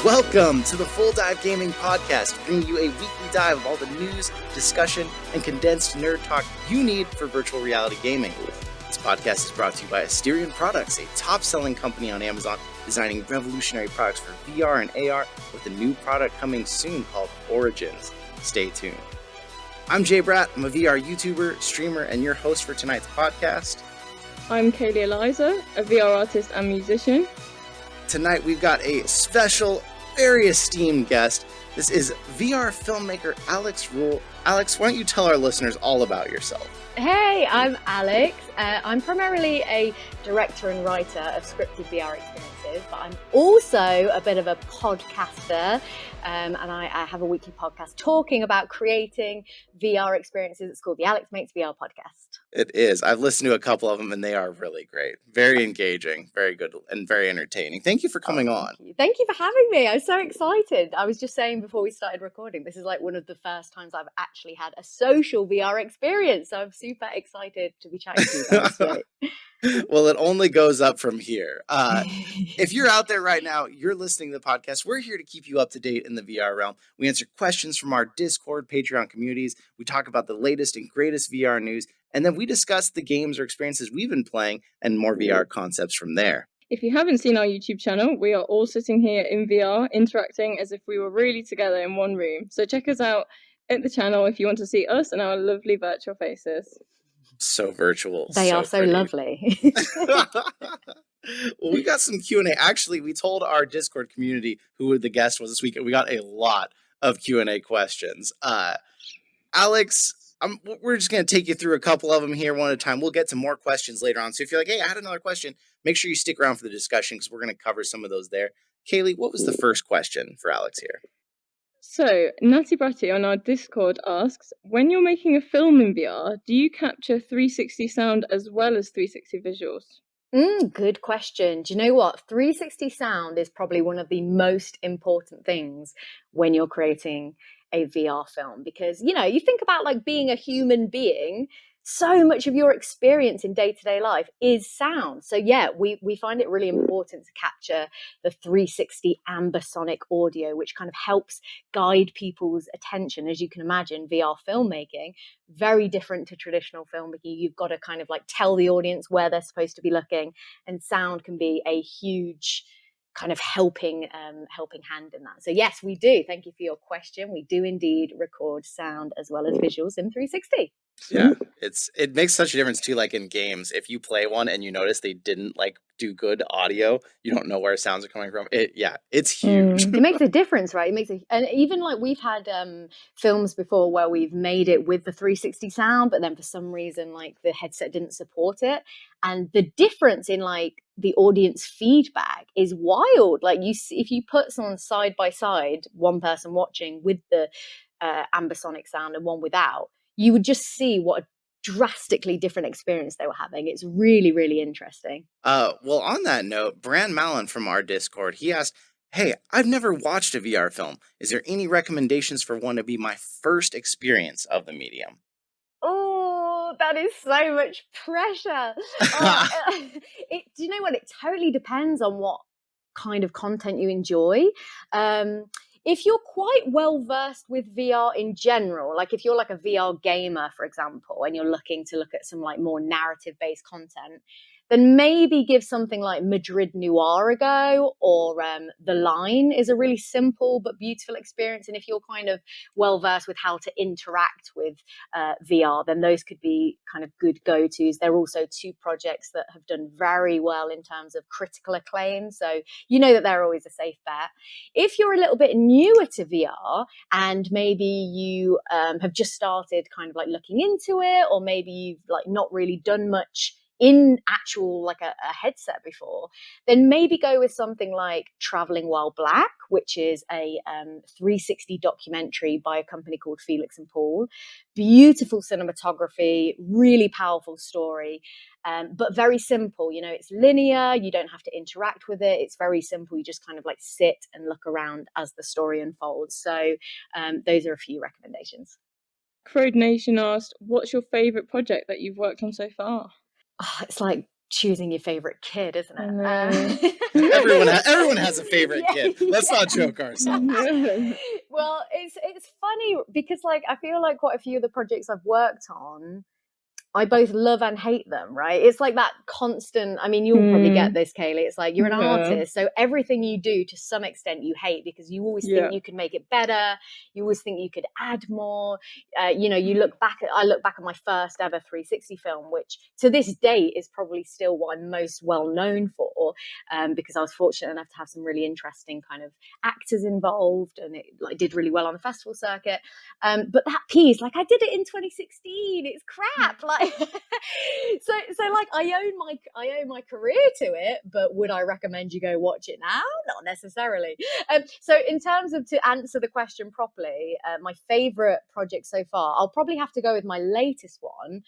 Welcome to the Full Dive Gaming Podcast, bringing you a weekly dive of all the news, discussion, and condensed nerd talk you need for virtual reality gaming. This podcast is brought to you by Asterion Products, a top-selling company on Amazon designing revolutionary products for VR and AR with a new product coming soon called Origins. Stay tuned. I'm Jay Bratt. I'm a VR YouTuber, streamer, and your host for tonight's podcast. I'm Kaylee Eliza, a VR artist and musician. Tonight we've got a special, very esteemed guest. This is VR filmmaker Alex Ruhl. Alex, why don't you tell our listeners all about yourself? Hey, I'm Alex. I'm primarily a director and writer of scripted VR experiences, but I'm also a bit of a podcaster, and I have a weekly podcast talking about creating VR experiences. It's called the Alex Makes VR Podcast. It is. I've listened to a couple of them, and they are really great. Very engaging, very good, and very entertaining. Thank you for coming on. Thank you for having me. I'm so excited. I was just saying before we started recording, this is like one of the first times I've actually had a social VR experience, so I'm super excited to be chatting to you guys today. Well, it only goes up from here. If you're out there right now, you're listening to the podcast, we're here to keep you up to date in the VR realm. We answer questions from our Discord, Patreon communities. We talk about the latest and greatest VR news, and then we discuss the games or experiences we've been playing and more VR concepts from there. If you haven't seen our YouTube channel, we are all sitting here in VR, interacting as if we were really together in one room. So check us out at the channel if you want to see us and our lovely virtual faces. So virtual. They are so pretty. Lovely. Well, we got some Q&A. Actually, we told our Discord community who the guest was this week, and we got a lot of Q&A questions. Alex, we're just going to take you through a couple of them here one at a time. We'll get to more questions later on. So if you're like, hey, I had another question, make sure you stick around for the discussion because we're going to cover some of those there. Kaylee, what was the first question for Alex here? So, Natty Bratty on our Discord asks, when you're making a film in VR, do you capture 360 sound as well as 360 visuals? Good question. Do you know what? 360 sound is probably one of the most important things when you're creating a VR film because, you know, you think about like being a human being, so much of your experience in day-to-day life is sound. So yeah, we find it really important to capture the 360 ambisonic audio, which kind of helps guide people's attention. As you can imagine, VR filmmaking, very different to traditional filmmaking. You've got to kind of like tell the audience where they're supposed to be looking, and sound can be a huge kind of helping hand in that. So yes, we do. Thank you for your question. We do indeed record sound as well as visuals in 360. Yeah, it makes such a difference too. Like in games, if you play one and you notice they didn't like do good audio, you don't know where sounds are coming from. It's huge. It makes a difference, right? And even like we've had films before where we've made it with the 360 sound, but then for some reason like the headset didn't support it, and the difference in like the audience feedback is wild. Like if you put someone side by side, one person watching with the ambisonic sound and one without, you would just see what a drastically different experience they were having. It's really, really interesting. Well, on that note, Bran Mallon from our Discord, he asked, hey, I've never watched a VR film. Is there any recommendations for one to be my first experience of the medium? Oh, that is so much pressure. Do you know what? It totally depends on what kind of content you enjoy. If you're quite well versed with VR in general, like if you're like a VR gamer, for example, and you're looking to look at some like more narrative based content, then maybe give something like Madrid Noir a go, or The Line is a really simple but beautiful experience. And if you're kind of well versed with how to interact with VR, then those could be kind of good go-tos. There are also two projects that have done very well in terms of critical acclaim, so you know that they're always a safe bet. If you're a little bit newer to VR and maybe you have just started kind of like looking into it, or maybe you've like not really done much in actual like a headset before, then maybe go with something like Traveling While Black, which is a 360 documentary by a company called Felix and Paul. Beautiful cinematography, really powerful story, but very simple. You know, it's linear, you don't have to interact with it, it's very simple. You just kind of like sit and look around as the story unfolds. So those are a few recommendations. Crowd Nation asked, what's your favourite project that you've worked on so far? It's like choosing your favorite kid, isn't I it? know. Everyone has a favorite Yeah, kid. Let's yeah. not joke ourselves. Well, it's funny because like I feel like quite a few of the projects I've worked on, I both love and hate them, right? It's like that constant, I mean, you'll probably get this, Kaylee. It's like you're an Yeah. artist, so everything you do to some extent you hate because you always Yeah. think you could make it better. You always think you could add more. You know, I look back at my first ever 360 film, which to this day is probably still what I'm most well known for, because I was fortunate enough to have some really interesting kind of actors involved, and it like did really well on the festival circuit. But that piece, like I did it in 2016. It's crap. Like so like I own my career to it, but would I recommend you go watch it now? Not necessarily. So in terms of, to answer the question properly, my favorite project so far, I'll probably have to go with my latest one,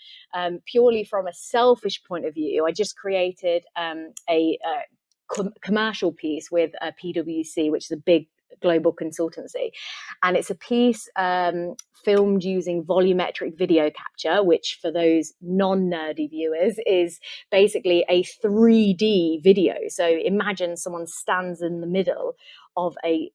purely from a selfish point of view. I just created a commercial piece with PwC, which is a big global consultancy, and it's a piece filmed using volumetric video capture, which for those non-nerdy viewers is basically a 3D video. So imagine someone stands in the middle of a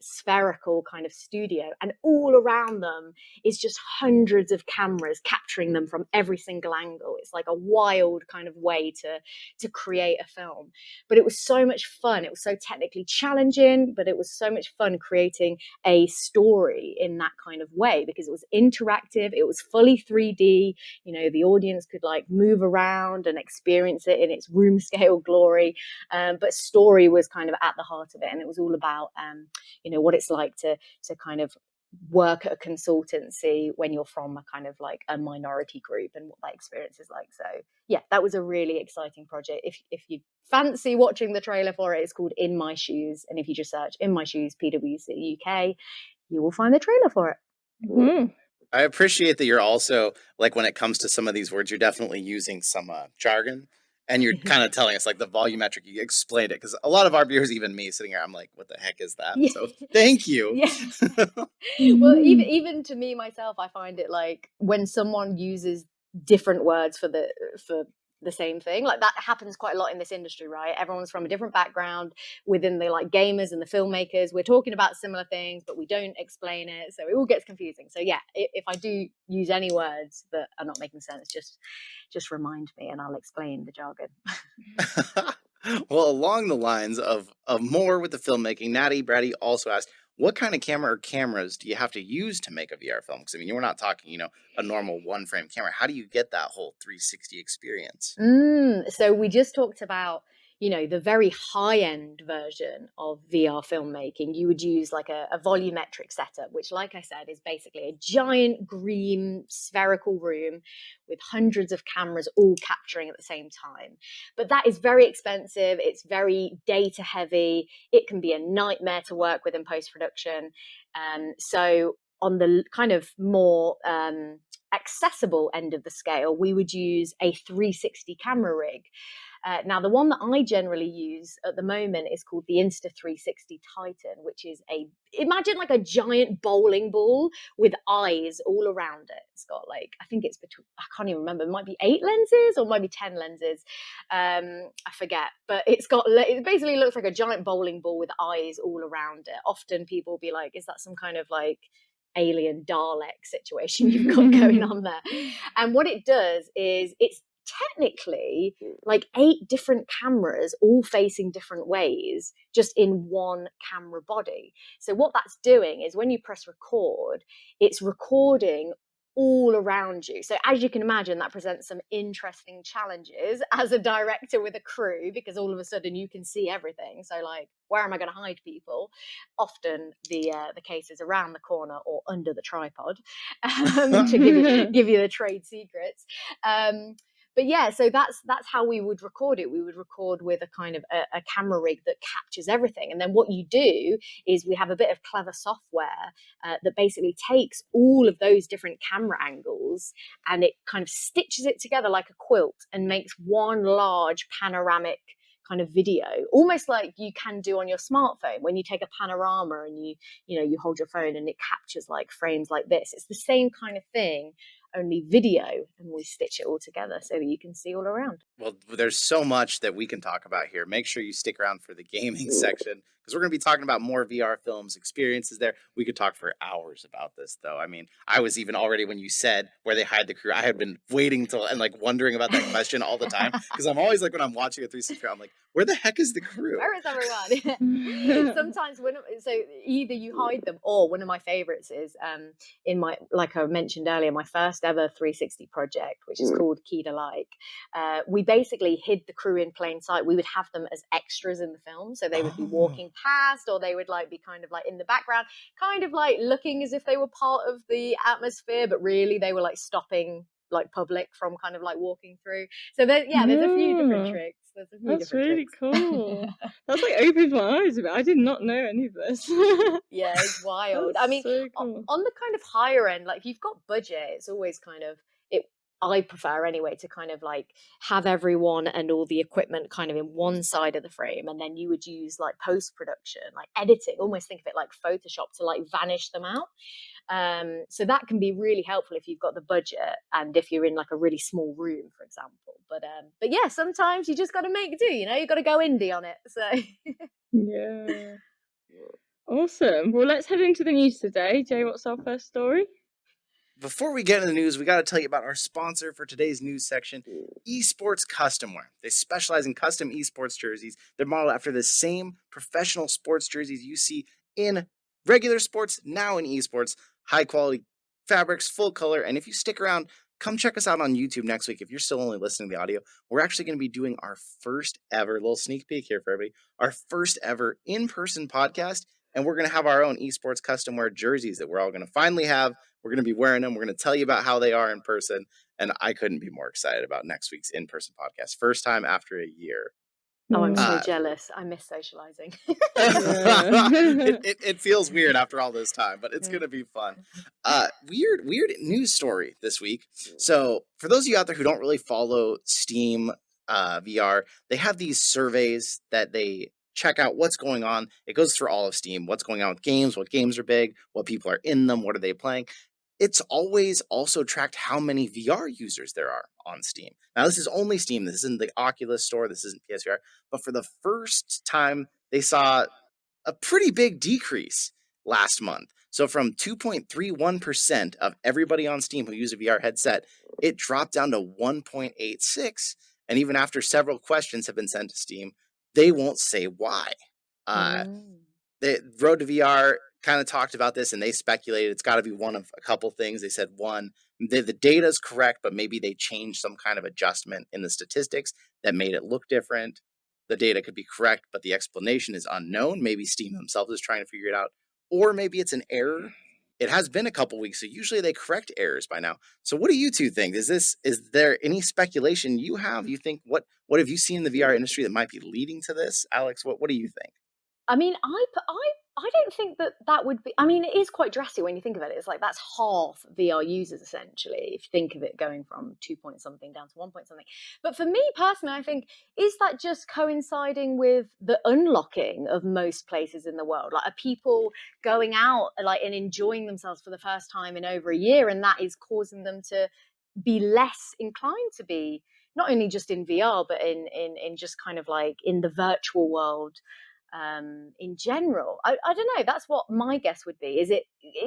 spherical kind of studio, and all around them is just hundreds of cameras capturing them from every single angle. It's like a wild kind of way to create a film, but it was so much fun. It was so technically challenging, but it was so much fun creating a story in that kind of way because it was interactive. It was fully 3D. You know, the audience could like move around and experience it in its room scale glory, but story was kind of at the heart of it, and it was all about you know, what it's like to kind of work at a consultancy when you're from a kind of like a minority group and what that experience is like. So yeah, that was a really exciting project. If you fancy watching the trailer for it, it's called In My Shoes, and if you just search In My Shoes PwC UK, you will find the trailer for it. Mm-hmm. I appreciate that you're also, like, when it comes to some of these words, you're definitely using some jargon, and you're kind of telling us, like, the volumetric, you explained it, because a lot of our viewers, even me sitting here, I'm like, what the heck is that? Yeah. So thank you. Yeah. Well, even to me myself, I find it like when someone uses different words for the same thing, like that happens quite a lot in this industry, right? Everyone's from a different background within the like gamers and the filmmakers. We're talking about similar things, but we don't explain it, so it all gets confusing. So yeah, if I do use any words that are not making sense, just remind me and I'll explain the jargon. Well, along the lines of more with the filmmaking, Natty Braddy also asked, what kind of camera or cameras do you have to use to make a VR film? Because I mean, we're not talking, a normal one frame camera. How do you get that whole 360 experience? So we just talked about, the very high end version of VR filmmaking. You would use like a volumetric setup, which, like I said, is basically a giant green spherical room with hundreds of cameras all capturing at the same time. But that is very expensive. It's very data heavy. It can be a nightmare to work with in post-production. So on the kind of more accessible end of the scale, we would use a 360 camera rig. Now, the one that I generally use at the moment is called the INSTA 360 Titan, which is imagine like a giant bowling ball with eyes all around it. It's got like, I think it's between, I can't even remember, it might be 8 lenses or maybe 10 lenses. I forget, but it basically looks like a giant bowling ball with eyes all around it. Often people will be like, is that some kind of like alien Dalek situation you've got going on there? And what it does is it's technically like 8 different cameras all facing different ways just in one camera body. So what that's doing is when you press record, it's recording all around you. So as you can imagine, that presents some interesting challenges as a director with a crew, because all of a sudden you can see everything. So like, where am I going to hide people? Often the case is around the corner or under the tripod, to give you the trade secrets. But yeah, so that's how we would record it. We would record with a kind of a camera rig that captures everything. And then what you do is we have a bit of clever software that basically takes all of those different camera angles and it kind of stitches it together like a quilt and makes one large panoramic kind of video, almost like you can do on your smartphone when you take a panorama and you hold your phone and it captures like frames like this. It's the same kind of thing, only video, and we stitch it all together so that you can see all around. Well, there's so much that we can talk about here. Make sure you stick around for the gaming section because we're going to be talking about more VR films, experiences there. We could talk for hours about this, though. I mean, I was even already, when you said where they hide the crew, I had been waiting till and like wondering about that question all the time because I'm always like, when I'm watching a 360, I'm like, where the heck is the crew? Where is everyone? Sometimes so either you hide them, or one of my favorites is in my, like I mentioned earlier, my first ever 360 project, which is called Key to Like. We basically hid the crew in plain sight. We would have them as extras in the film, so they would be walking past, or they would like be kind of like in the background, kind of like looking as if they were part of the atmosphere, but really they were like stopping like public from kind of like walking through. So there's a few different tricks. That's really cool. That's like opened my eyes a bit. I did not know any of this. Yeah, it's wild. That's I mean, so cool. on the kind of higher end, like if you've got budget, it's always kind of I prefer anyway to kind of like have everyone and all the equipment kind of in one side of the frame, and then you would use like post-production, like editing, almost think of it like Photoshop, to like vanish them out. So that can be really helpful if you've got the budget and if you're in like a really small room, for example. But yeah, sometimes you just got to make do, you got to go indie on it. So yeah. Awesome. Well, let's head into the news today. Jay, what's our first story? Before we get into the news, we got to tell you about our sponsor for today's news section, Esports Customwear. They specialize in custom esports jerseys. They're modeled after the same professional sports jerseys you see in regular sports, now in esports. High quality fabrics, full color. And if you stick around, come check us out on YouTube next week. If you're still only listening to the audio, we're actually going to be doing our first ever, little sneak peek here for everybody, our first ever in-person podcast. And we're going to have our own esports custom wear jerseys that we're all going to finally have. We're going to be wearing them. We're going to tell you about how they are in person. And I couldn't be more excited about next week's in-person podcast. First time after a year. Oh, I'm so jealous. I miss socializing. It feels weird after all this time, but it's going to be fun. Weird news story this week. So for those of you out there who don't really follow Steam VR, they have these surveys that they check out what's going on. It goes through all of Steam, what's going on with games, what games are big, what people are in them, what are they playing. It's always also tracked how many VR users there are on Steam. Now, this is only Steam. This isn't the Oculus store. This isn't PSVR. But for the first time, they saw a pretty big decrease last month. So from 2.31% of everybody on Steam who use a VR headset, it dropped down to 1.86. And even after several questions have been sent to Steam, they won't say why. The Road to VR kind of talked about this, and they speculated it's got to be one of a couple things. They said, one, the data is correct, but maybe they changed some kind of adjustment in the statistics that made it look different. The data could be correct, but the explanation is unknown. Maybe Steam themselves is trying to figure it out, or maybe it's an error. It has been a couple weeks, so usually they correct errors by now. So what do you two think? Is there any speculation you have? You think what have you seen in the VR industry that might be leading to this? Alex, what do you think? I mean, I don't think that would be. I mean, it is quite drastic when you think of it. It's like that's half VR users essentially. If you think of it going from 2 point something down to 1 point something. But for me personally, I think, is that just coinciding with the unlocking of most places in the world? Like, are people going out like and enjoying themselves for the first time in over a year, and that is causing them to be less inclined to be not only just in VR, but in just kind of like in the virtual world. In general, I don't know, that's what my guess would be. Is it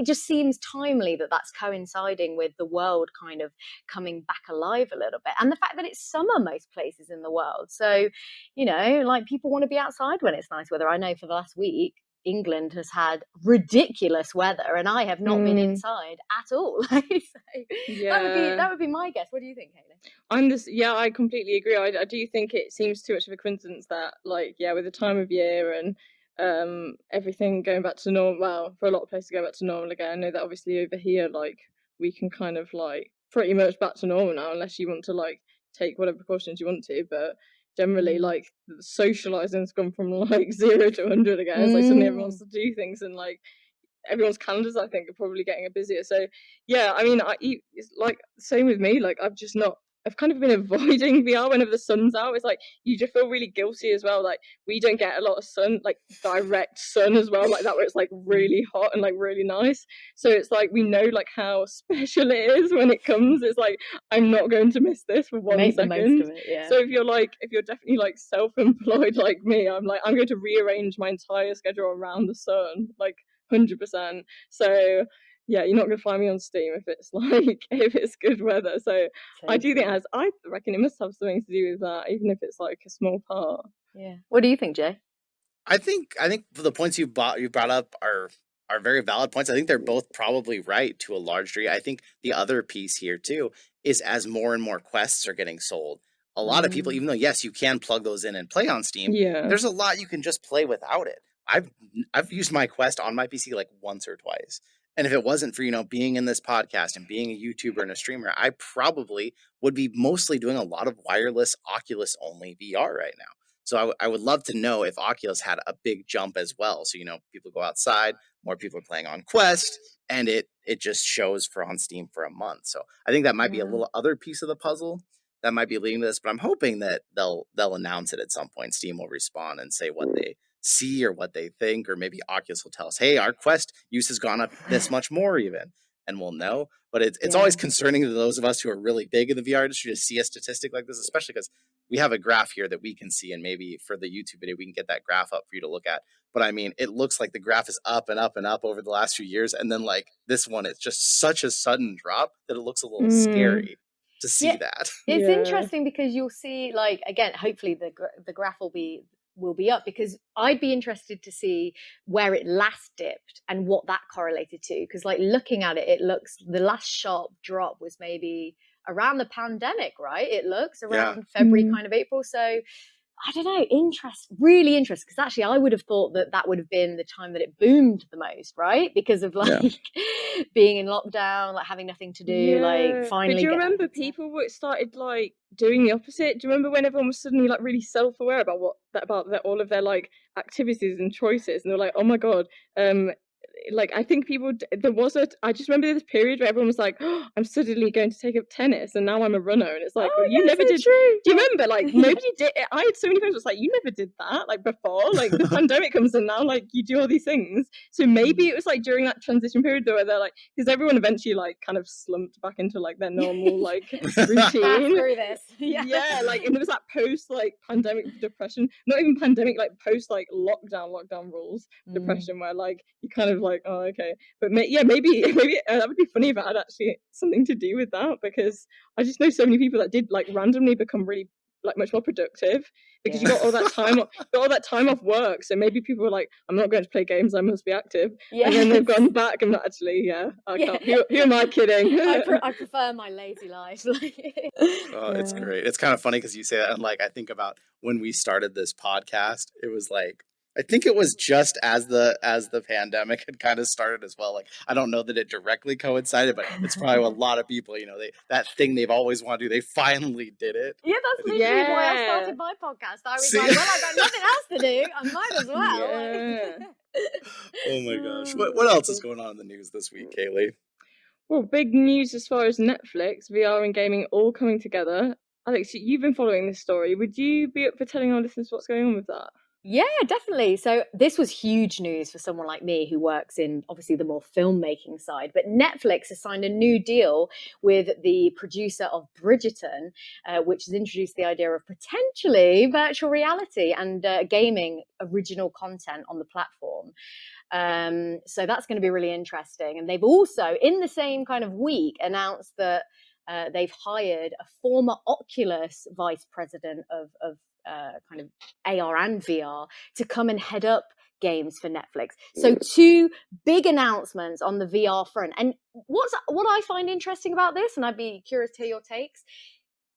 just seems timely that that's coinciding with the world kind of coming back alive a little bit, and the fact that it's summer most places in the world, so like people want to be outside when it's nice weather. I know for the last week England has had ridiculous weather and I have not been inside at all. So that would be my guess. What do you think, Hayley? I completely agree. I do think it seems too much of a coincidence that with the time of year and everything going back to normal, well, for a lot of places to go back to normal again. I know that obviously over here we can kind of pretty much back to normal now, unless you want to take whatever precautions you want to, but generally socializing's gone from 0 to 100 again. It's suddenly everyone wants to do things, and everyone's calendars I think are probably getting busier. So yeah, I mean, it's same with me. I've just not I've kind of been avoiding VR whenever the sun's out. It's like you just feel really guilty as well. Like we don't get a lot of sun, like direct sun as well, like that where it's like really hot and like really nice. So it's like we know like how special it is when it comes. It's like I'm not going to miss this for 1 Make the second. most of it, yeah. So if you're definitely like self-employed like me, I'm going to rearrange my entire schedule around the sun, like 100%. So yeah, you're not going to find me on Steam if it's good weather. So I do think I reckon it must have something to do with that, even if it's like a small part. Yeah. What do you think, Jay? I think for the points you brought up are very valid points. I think they're both probably right to a large degree. I think the other piece here too is as more and more quests are getting sold, a lot of people, even though yes, you can plug those in and play on Steam, there's a lot you can just play without it. I've used my Quest on my PC like once or twice. And if it wasn't for, being in this podcast and being a YouTuber and a streamer, I probably would be mostly doing a lot of wireless Oculus only VR right now. So I would love to know if Oculus had a big jump as well. So, people go outside, more people are playing on Quest, and it just shows for on Steam for a month. So I think that might be a little other piece of the puzzle that might be leading to this, but I'm hoping that they'll announce it at some point. Steam will respond and say what they see or what they think, or maybe Oculus will tell us, hey, our Quest use has gone up this much more even, and we'll know. But it's always concerning to those of us who are really big in the VR industry to see a statistic like this, especially because we have a graph here that we can see, and maybe for the YouTube video, we can get that graph up for you to look at. But I mean, it looks like the graph is up and up and up over the last few years. And then like this one, it's just such a sudden drop that it looks a little scary to see that. It's interesting because you'll see, like, again, hopefully the graph will be up, because I'd be interested to see where it last dipped and what that correlated to, because like looking at it, it looks the last sharp drop was maybe around the pandemic, right? It looks around February, kind of April. So I don't know, really interesting, because actually I would have thought that would have been the time that it boomed the most, right? Because of like being in lockdown, like having nothing to do, like finally. But do you remember people started like doing the opposite? Do you remember when everyone was suddenly like really self-aware about all of their like activities and choices, and they're like, oh my god, like I think people I just remember this period where everyone was like, oh, I'm suddenly going to take up tennis and now I'm a runner, and it's like, you never did. True. Do you remember, like nobody did it? I had so many friends was like, you never did that like before, like the pandemic comes and now like you do all these things. So maybe it was like during that transition period though, where they're like, because everyone eventually like kind of slumped back into like their normal like routine through this. Like, and there was that post like pandemic depression, not even pandemic, like post like lockdown rules depression, where like you kind of like, oh okay, but maybe that would be funny if it had actually something to do with that, because I just know so many people that did like randomly become really like much more productive because you got all that time off work. So maybe people were like, I'm not going to play games, I must be active. And then they've gone back and actually I can't. Who am I kidding? I prefer my lazy life. It's great. It's kind of funny because you say that, and like I think about when we started this podcast, it was like, I think it was just as the pandemic had kind of started as well. Like, I don't know that it directly coincided, but it's probably a lot of people, that thing they've always wanted to do, they finally did it. Yeah, that's literally why I started my podcast. I was like, well, I've got nothing else to do, I might as well. Oh my gosh. What else is going on in the news this week, Kaylee? Well, big news as far as Netflix, VR and gaming all coming together. Alex, you've been following this story. Would you be up for telling our listeners what's going on with that? Yeah, definitely. So this was huge news for someone like me who works in obviously the more filmmaking side. But Netflix has signed a new deal with the producer of Bridgerton, which has introduced the idea of potentially virtual reality and gaming original content on the platform. So that's going to be really interesting. And they've also, in the same kind of week, announced that they've hired a former Oculus vice president of kind of AR and VR to come and head up games for Netflix. So two big announcements on the VR front. And what I find interesting about this, and I'd be curious to hear your takes,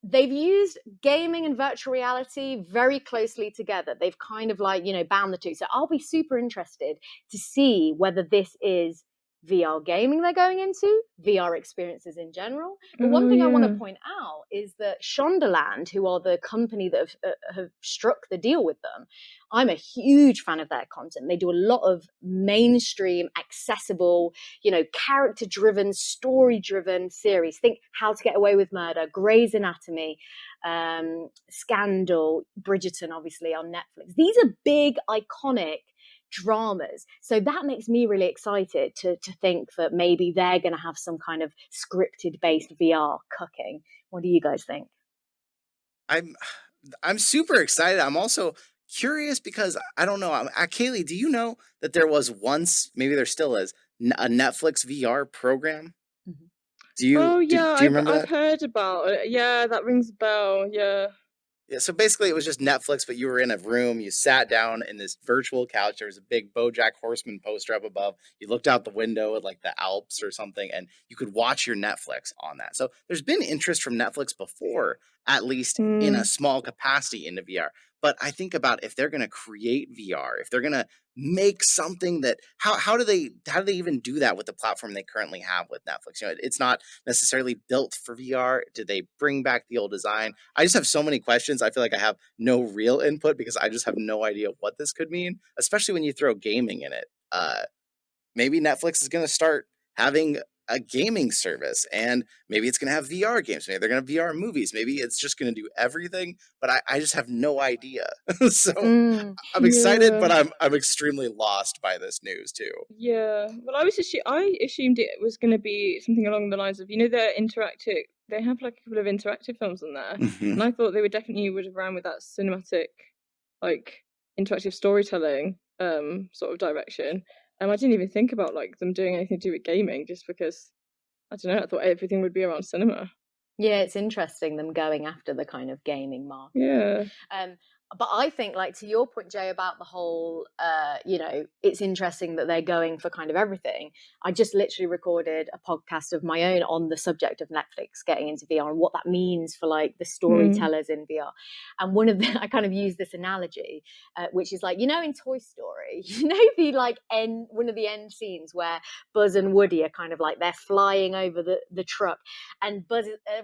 they've used gaming and virtual reality very closely together. They've kind of like, bound the two. So I'll be super interested to see whether this is VR gaming they're going into, VR experiences in general. But one Oh, thing I want to yeah. point out is that Shondaland, who are the company that have struck the deal with them, I'm a huge fan of their content. They do a lot of mainstream, accessible, character-driven, story-driven series. Think How to Get Away with Murder, Grey's Anatomy, Scandal, Bridgerton, obviously, on Netflix. These are big, iconic dramas. So that makes me really excited to think that maybe they're going to have some kind of scripted based VR cooking. What do you guys think? I'm super excited. I'm also curious because I don't know. Kaylee, do you know that there was once, maybe there still is, a Netflix VR program? Mhm. Do you Oh, do, yeah, do you remember I've that? heard about it. Yeah, that rings a bell. Yeah. Yeah, so basically it was just Netflix, but you were in a room, you sat down in this virtual couch. There was a big BoJack Horseman poster up above. You looked out the window at like the Alps or something, and you could watch your Netflix on that. So there's been interest from Netflix before, at least in a Mm. small capacity into VR. But I think about if they're going to create VR, if they're going to make something that how do they even do that with the platform they currently have with Netflix? It's not necessarily built for VR. Did they bring back the old design? I just have so many questions. I feel like I have no real input because I just have no idea what this could mean, especially when you throw gaming in it. Maybe Netflix is going to start having a gaming service, and maybe it's going to have VR games. Maybe they're going to have VR movies. Maybe it's just going to do everything, but I just have no idea. So Mm. I'm excited, Yeah. but I'm extremely lost by this news too. Yeah. Well, I assumed it was going to be something along the lines of, their interactive. They have like a couple of interactive films on there, Mhm. and I thought they would have ran with that cinematic, like interactive storytelling, sort of direction. I didn't even think about like them doing anything to do with gaming, just because I don't know. I thought everything would be around cinema. Yeah, it's interesting them going after the kind of gaming market. Yeah. But I think, like, to your point, Jay, about the whole, it's interesting that they're going for kind of everything. I just literally recorded a podcast of my own on the subject of Netflix getting into VR and what that means for like the Mm. storytellers in VR. And one of the, I kind of use this analogy, which is like, in Toy Story, the like one of the end scenes where Buzz and Woody are kind of like, they're flying over the truck, and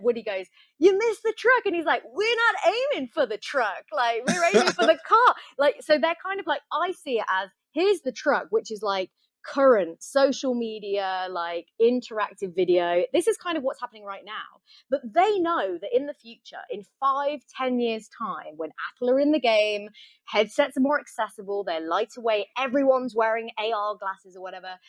Woody goes, "You missed the truck," and he's like, "We're not aiming for the truck, like we're aiming for the car." Like, so they're kind of like, I see it as, here's the truck, which is like current social media, like interactive video. This is kind of what's happening right now, but they know that in the future, in 5-10 years time, when Apple are in the game, headsets are more accessible, they're lighter weight, everyone's wearing AR glasses or whatever,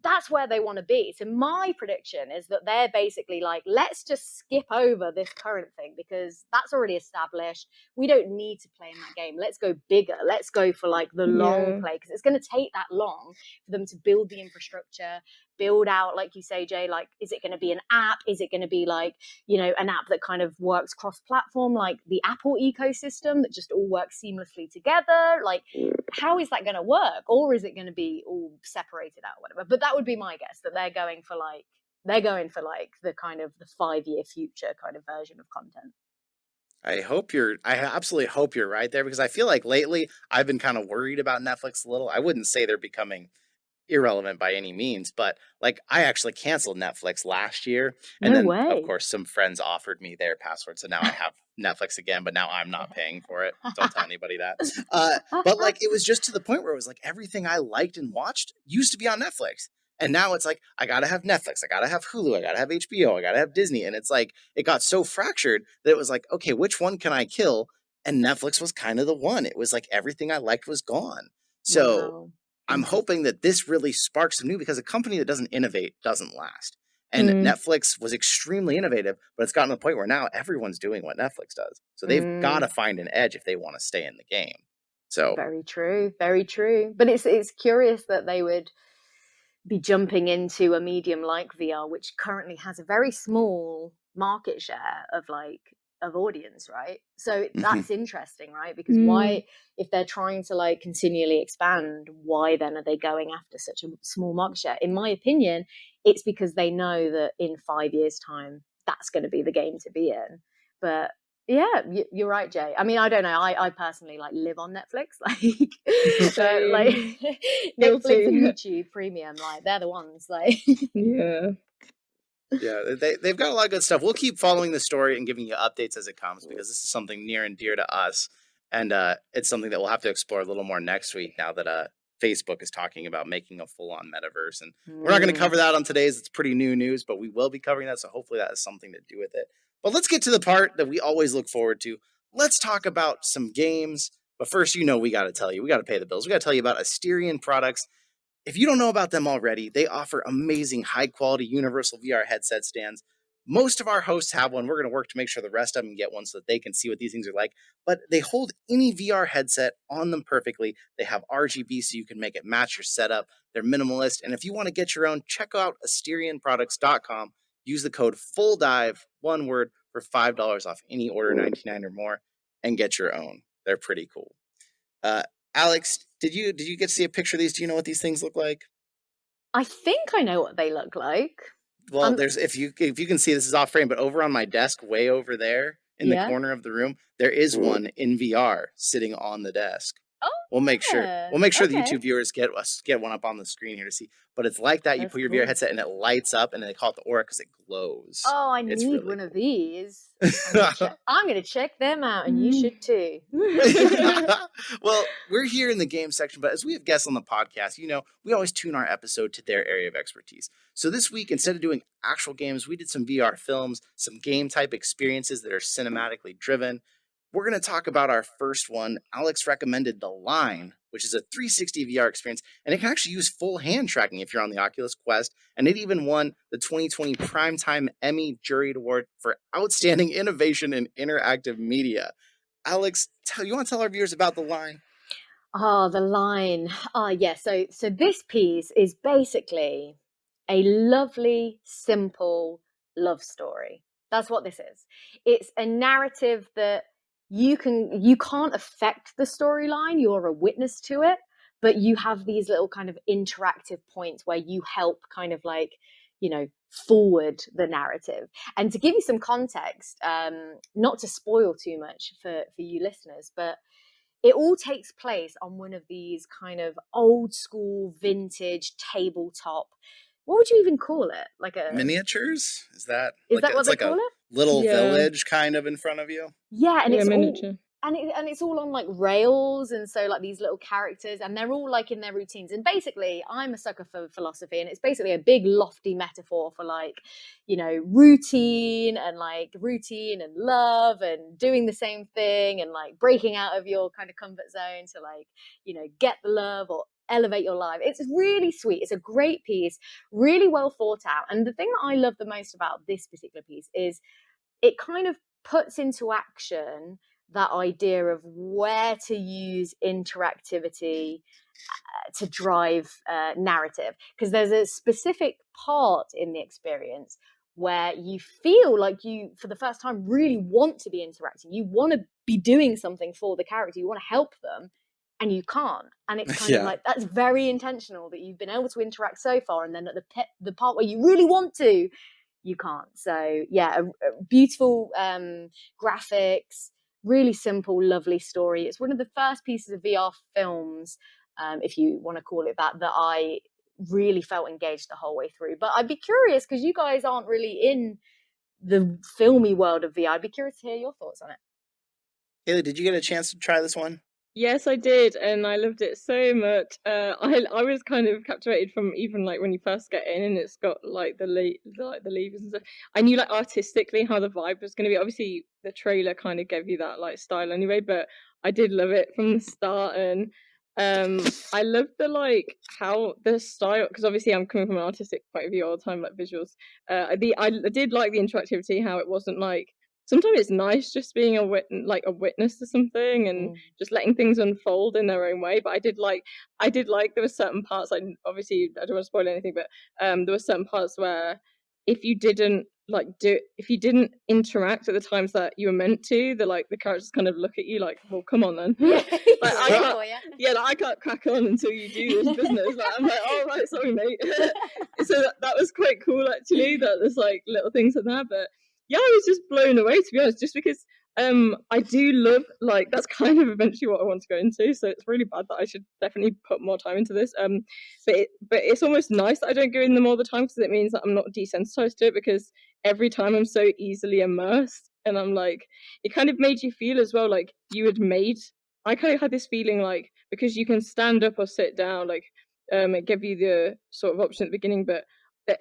that's where they want to be. So my prediction is that they're basically like, let's just skip over this current thing because that's already established. We don't need to play in that game. Let's go bigger. Let's go for like the long Yeah. play, because it's going to take that long for them to build the infrastructure, build out, like you say, Jay, like, is it going to be an app? Is it going to be like, an app that kind of works cross-platform, like the Apple ecosystem that just all works seamlessly together? Like, how is that going to work? Or is it going to be all separated out or whatever? But that would be my guess, that they're going for like the kind of the 5-year future kind of version of content. I absolutely hope you're right there, because I feel like lately I've been kind of worried about Netflix a little. I wouldn't say they're becoming irrelevant by any means, but like I actually canceled Netflix last year, and No then of way. course some friends offered me their password, so now I have Netflix again, but now I'm not paying for it. Don't tell anybody that. But like it was just to the point where it was like everything I liked and watched used to be on Netflix. And now it's like, I gotta have Netflix, I gotta have Hulu, I gotta have HBO, I gotta have Disney. And it's like, it got so fractured that it was like, okay, which one can I kill? And Netflix was kind of the one. It was like everything I liked was gone. So Wow. I'm hoping that this really sparks some new, because a company that doesn't innovate doesn't last. And Mm. Netflix was extremely innovative, but it's gotten to the point where now everyone's doing what Netflix does. So they've got to find an edge if they want to stay in the game. So Very true. Very true. But it's curious that they would be jumping into a medium like VR, which currently has a very small market share of audience, right? So that's interesting, right? Because why, if they're trying to like continually expand, why then are they going after such a small market share? In my opinion, it's because they know that in 5 years' time, that's going to be the game to be in. But Yeah, you're right, Jay. I mean, I don't know. I personally like live on Netflix, like Netflix and YouTube Premium, like they're the ones. Like, yeah. Yeah, they've got a lot of good stuff. We'll keep following the story and giving you updates as it comes, because this is something near and dear to us, and it's something that we'll have to explore a little more next week. Now that Facebook is talking about making a full-on metaverse, and we're not going to cover that on today's. It's pretty new news, but we will be covering that, so hopefully that has something to do with it. But let's get to the part that we always look forward to. Let's talk about some games. But first, we got to pay the bills. We got to tell you about Asterion products. If you don't know about them already, they offer amazing, high-quality universal VR headset stands. Most of our hosts have one. We're going to work to make sure the rest of them get one so that they can see what these things are like. But they hold any VR headset on them perfectly. They have RGB so you can make it match your setup. They're minimalist. And if you want to get your own, check out AsterionProducts.com. Use the code FULLDIVE, one word, for $5 off any order, $99 or more, and get your own. They're pretty cool. Alex, did you get to see a picture of these? Do you know what these things look like? I think I know what they look like. Well, there's if you can see, this is off frame, but over on my desk, way over there in the corner of the room, there is one in VR sitting on the desk. Oh, we'll make sure the YouTube viewers get one up on the screen here to see. But it's like that. You put your VR headset and it lights up, and they call it the aura because it glows. Oh, I need really one of these. I'm going to check them out, and you should too. Well, we're here in the game section, but as we have guests on the podcast, we always tune our episode to their area of expertise. So this week, instead of doing actual games, we did some VR films, some game type experiences that are cinematically driven. We're going to talk about our first one. Alex recommended The Line, which is a 360 VR experience, and it can actually use full hand tracking if you're on the Oculus Quest, and it even won the 2020 Primetime Emmy Juried Award for Outstanding Innovation in Interactive Media. Alex, you want to tell our viewers about The Line? Oh, The Line. Oh, yeah. So this piece is basically a lovely, simple love story. That's what this is. It's a narrative that you can't affect the storyline. You're a witness to it, but you have these little kind of interactive points where you help kind of like, forward the narrative. And to give you some context, not to spoil too much for you listeners, but it all takes place on one of these kind of old school vintage tabletop. What would you even call it? Like a miniatures? Is that what they call it? Little village kind of in front of you? Yeah, and it's miniature. And it's all on like rails, and so like these little characters, and they're all like in their routines. And basically, I'm a sucker for philosophy, and it's basically a big lofty metaphor for like, routine and love and doing the same thing and like breaking out of your kind of comfort zone to like, get the love or elevate your life. It's really sweet. It's a great piece, really well thought out. And the thing that I love the most about this particular piece is it kind of puts into action that idea of where to use interactivity to drive narrative, because there's a specific part in the experience where you feel like you, for the first time, really want to be interacting. You want to be doing something for the character. You want to help them, and you can't. And it's kind of like, that's very intentional that you've been able to interact so far, and then at the part where you really want to, you can't. So yeah, a beautiful graphics, really simple, lovely story. It's one of the first pieces of VR films, if you want to call it that I really felt engaged the whole way through. But I'd be curious, because you guys aren't really in the filmy world of VR, I'd be curious to hear your thoughts on it. Haley, did you get a chance to try this one? Yes, I did, and I loved it so much. I was kind of captivated from even like when you first get in, and it's got like the levers and stuff. I knew like artistically how the vibe was going to be. Obviously, the trailer kind of gave you that like style anyway, but I did love it from the start, and I loved how the style, because obviously I'm coming from an artistic point of view all the time, like visuals. I did like the interactivity, how it wasn't like. Sometimes it's nice just being a witness to something and just letting things unfold in their own way. But I did like there were certain parts, like obviously I don't want to spoil anything, but there were certain parts where if you didn't interact at the times that you were meant to, the characters kind of look at you like, well, come on then. I can't crack on until you do this business. Like, I'm like, oh right, sorry mate. So that was quite cool actually, that there's like little things like that. But yeah, I was just blown away, to be honest, just because I do love, like, that's kind of eventually what I want to go into, so it's really bad that I should definitely put more time into this. But it's almost nice that I don't go in them all the time, because it means that I'm not desensitized to it, because every time I'm so easily immersed, and I'm like, it kind of made you feel as well like you had made. I kind of had this feeling like, because you can stand up or sit down, like, it gave you the sort of option at the beginning, but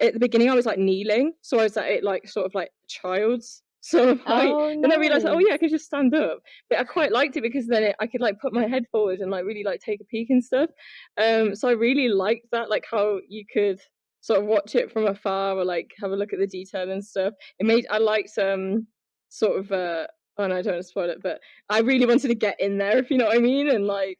at the beginning I was like kneeling, so I was like sort of like child's sort of height. Oh, Then I realized, oh nice. yeah, I can just stand up. But I quite liked it, because then I could like put my head forward and like really like take a peek and stuff. So I really liked that, like how you could sort of watch it from afar, or like have a look at the detail and stuff. I liked sort of oh no, I don't want to spoil it, but I really wanted to get in there, if you know what I mean. And like,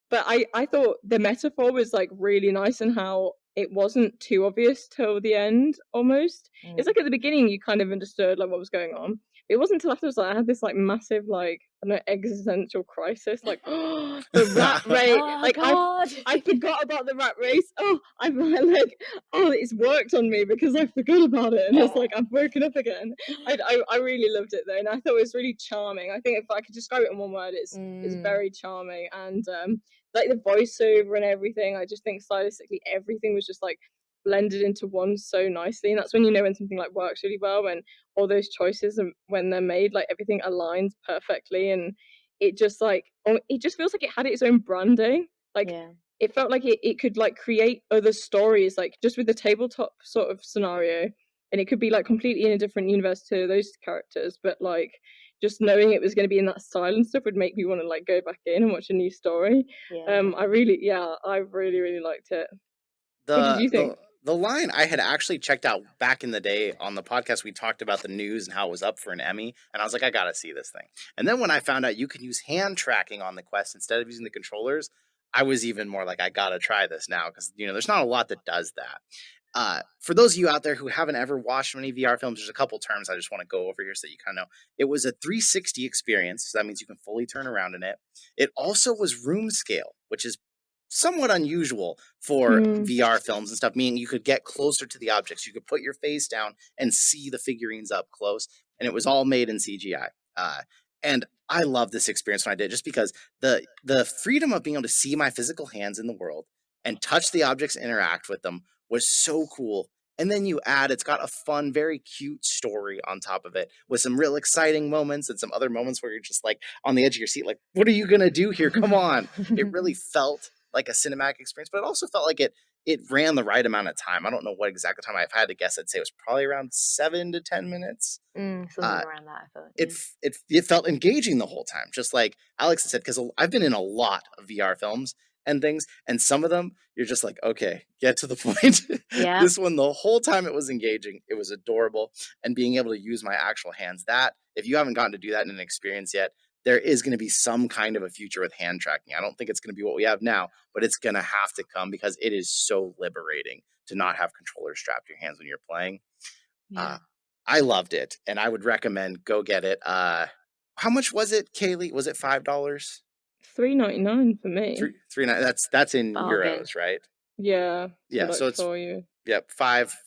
but I thought the metaphor was like really nice, and how it wasn't too obvious till the end almost. It's like at the beginning you kind of understood like what was going on. It wasn't until afterwards that I had this like massive, like, I don't know, existential crisis, like, oh, the rat race. Oh, Like God. I forgot about the rat race. Oh, I've like, oh, it's worked on me, because I forgot about it, and it's like I've woken up again. I really loved it though, and I thought it was really charming. I think if I could describe it in one word, it's very charming. And like the voiceover and everything, I just think stylistically everything was just like blended into one so nicely. And that's when you know when something like works really well, when all those choices, and when they're made, like everything aligns perfectly. And it just like, it just feels like it had its own branding. Like, Yeah. it felt like it could like create other stories, like just with the tabletop sort of scenario, and it could be like completely in a different universe to those characters, but like just knowing it was going to be in that style and stuff would make me want to like go back in and watch a new story. Yeah. I really liked it. What did you think? The line I had actually checked out back in the day on the podcast. We talked about the news and how it was up for an Emmy, and I was like, I gotta see this thing. And then when I found out you could use hand tracking on the Quest instead of using the controllers, I was even more like, I gotta try this now, because there's not a lot that does that. For those of you out there who haven't ever watched many VR films, there's a couple terms I just want to go over here so that you kind of know. It was a 360 experience, so that means you can fully turn around in it. It also was room scale, which is somewhat unusual for VR films and stuff, meaning you could get closer to the objects. You could put your face down and see the figurines up close, and it was all made in CGI. And I love this experience when I did, just because the freedom of being able to see my physical hands in the world and touch the objects, interact with them, was so cool. And then it's got a fun, very cute story on top of it, with some real exciting moments and some other moments where you're just like on the edge of your seat, like, what are you going to do here? Come on. It really felt like a cinematic experience, but it also felt like it ran the right amount of time. I don't know what exact time. If I had to guess, I'd say it was probably around 7 to 10 minutes. Something around that, I thought. It felt engaging the whole time, just like Alex had said, because I've been in a lot of VR films and things, and some of them you're just like, okay, get to the point. Yeah. This one, the whole time it was engaging, it was adorable, and being able to use my actual hands, that if you haven't gotten to do that in an experience yet, there is going to be some kind of a future with hand tracking. I don't think it's going to be what we have now, but it's going to have to come, because it is so liberating to not have controllers strapped to your hands when you're playing. Yeah. I loved it, and I would recommend go get it. How much was it, Kaylee? Was it $5? $3.99 for me. $3.99. That's in Bargain. euros, right? Yeah. Yeah. So it's for you. Yep, five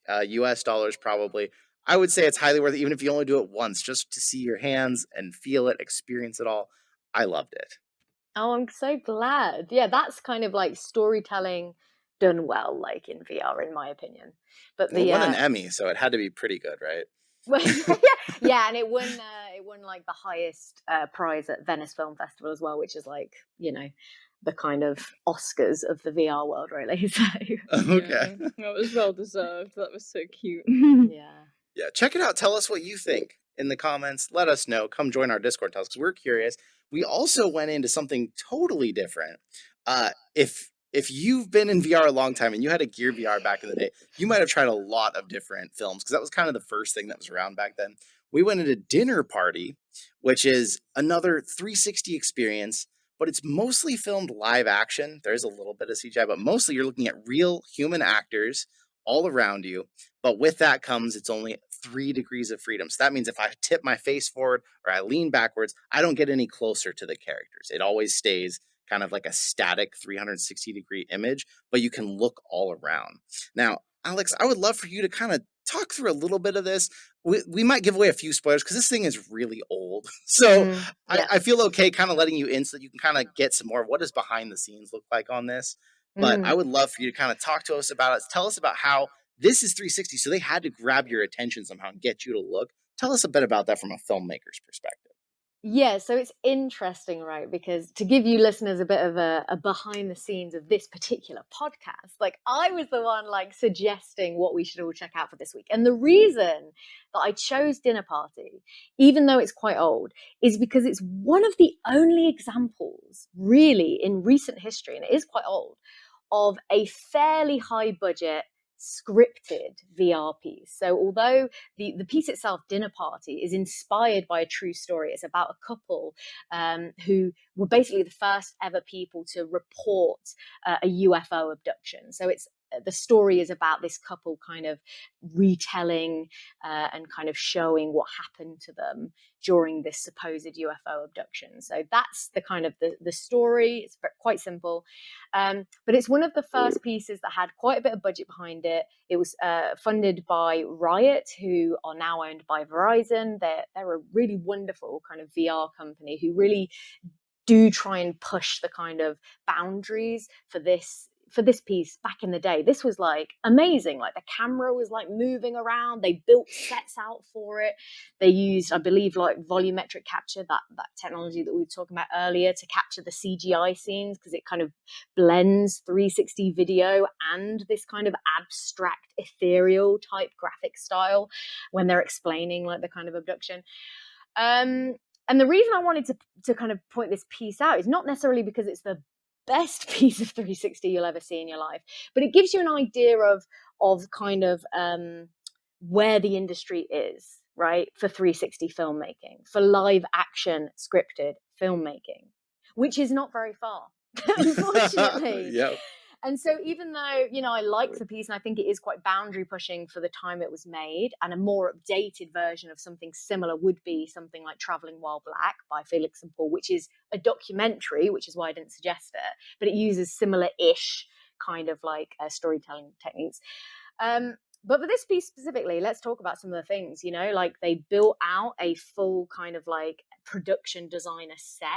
US dollars probably. I would say it's highly worth it, even if you only do it once, just to see your hands and feel it, experience it all. I loved it. Oh, I'm so glad. Yeah, that's kind of like storytelling done well, like in VR, in my opinion. But Well, it won an Emmy, so it had to be pretty good, right? Well, yeah, and it won like the highest prize at Venice Film Festival as well, which is like, the kind of Oscars of the VR world, really. So Okay. Yeah, that was well deserved. That was so cute. Yeah, check it out. Tell us what you think in the comments. Let us know. Come join our Discord, tell us, because we're curious. We also went into something totally different. If you've been in VR a long time and you had a Gear VR back in the day, you might have tried a lot of different films, because that was kind of the first thing that was around back then. We went into Dinner Party, which is another 360 experience, but it's mostly filmed live action. There's a little bit of CGI, but mostly you're looking at real human actors all around you. But with that comes, it's only 3 degrees of freedom. So that means if I tip my face forward or I lean backwards, I don't get any closer to the characters. It always stays kind of like a static 360-degree image, but you can look all around. Now, Alex, I would love for you to kind of talk through a little bit of this. We might give away a few spoilers because this thing is really old. So Yeah. I feel okay kind of letting you in so that you can kind of get some more. What does behind the scenes look like on this? But I would love for you to kind of talk to us about it. Tell us about how this is 360. So they had to grab your attention somehow and get you to look. Tell us a bit about that from a filmmaker's perspective. Yeah, so it's interesting, right? Because to give you listeners a bit of a behind the scenes of this particular podcast, like I was the one like suggesting what we should all check out for this week. And the reason that I chose Dinner Party, even though it's quite old, is because it's one of the only examples really in recent history, and it is quite old, of a fairly high budget scripted VR piece. So although the piece itself, Dinner Party, is inspired by a true story, it's about a couple who were basically the first ever people to report a UFO abduction. So it's the story is about this couple kind of retelling and kind of showing what happened to them during this supposed UFO abduction. So that's the kind of the story. It's quite simple. But it's one of the first pieces that had quite a bit of budget behind it. It was funded by Riot, who are now owned by Verizon. They're a really wonderful kind of VR company who really do try and push the kind of boundaries for this piece back in the day. This was like amazing. Like the camera was like moving around. They built sets out for it. They used, I believe, like volumetric capture, that technology that we were talking about earlier, to capture the CGI scenes, because it kind of blends 360 video and this kind of abstract, ethereal type graphic style when they're explaining like the kind of abduction. And the reason I wanted to kind of point this piece out is not necessarily because it's the best piece of 360 you'll ever see in your life, but it gives you an idea of kind of where the industry is, right, for 360 filmmaking, for live action scripted filmmaking, which is not very far, unfortunately. Yep. And so even though, I like the piece and I think it is quite boundary pushing for the time it was made, and a more updated version of something similar would be something like Traveling While Black by Felix and Paul, which is a documentary, which is why I didn't suggest it, but it uses similar-ish kind of like storytelling techniques. But for this piece specifically, let's talk about some of the things, like they built out a full kind of like production designer set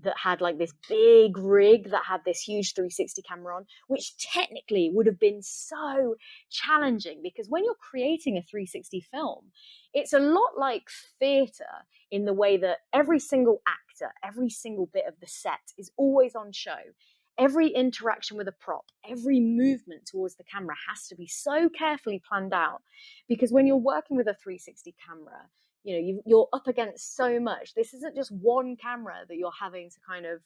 that had like this big rig that had this huge 360 camera on, which technically would have been so challenging, because when you're creating a 360 film, it's a lot like theatre in the way that every single actor, every single bit of the set is always on show. Every interaction with a prop, every movement towards the camera has to be so carefully planned out, because when you're working with a 360 camera, you're up against so much. This isn't just one camera that you're having to kind of,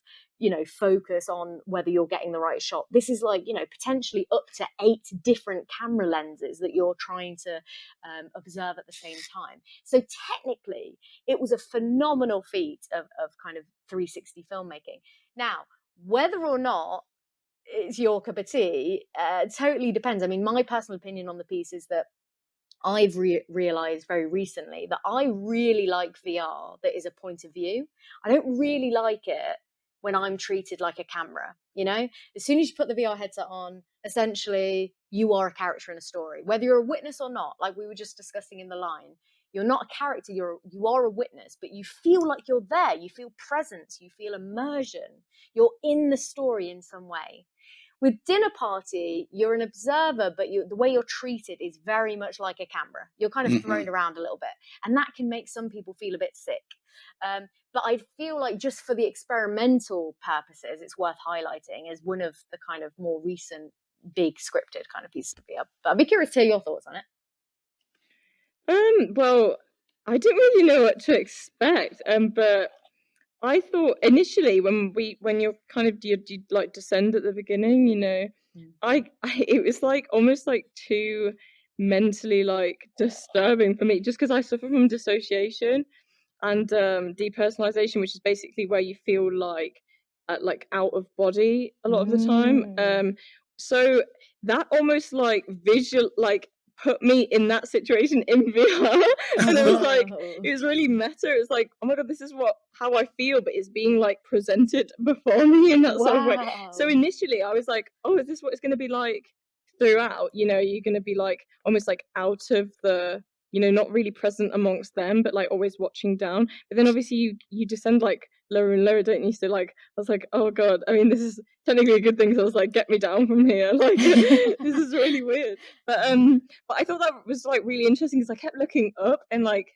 focus on whether you're getting the right shot. This is like, potentially up to 8 different camera lenses that you're trying to observe at the same time. So technically, it was a phenomenal feat of kind of 360 filmmaking. Now, whether or not it's your cup of tea totally depends. I mean, my personal opinion on the piece is that I've realized very recently that I really like VR that is a point of view. I don't really like it when I'm treated like a camera. As soon as you put the VR headset on, essentially you are a character in a story, whether you're a witness or not. Like we were just discussing in the line, you're not a character, you are a witness, but you feel like you're there. You feel presence, you feel immersion. You're in the story in some way. With Dinner Party, you're an observer, but the way you're treated is very much like a camera. You're kind of thrown around a little bit, and that can make some people feel a bit sick. But I feel like just for the experimental purposes, it's worth highlighting as one of the kind of more recent big scripted kind of pieces of VR. But I'd be curious to hear your thoughts on it. Well, I didn't really know what to expect, but I thought initially when you're kind of you like descend at the beginning, it was like almost like too mentally like disturbing for me, just because I suffer from dissociation and depersonalization, which is basically where you feel like out of body a lot of the time. So that almost like visual put me in that situation in VR, and it was really meta. It was like, oh my god, this is how I feel, but it's being like presented before me in that sort of way. So initially I was like, oh, is this what it's going to be like throughout, you know, you're going to be like almost like out of the, you know, not really present amongst them, but like always watching down. But then obviously you descend like lower and lower, don't you? So like I was like, oh god, I mean, this is technically a good thing. So I was like, get me down from here. Like this is really weird. But I thought that was like really interesting because I kept looking up and like,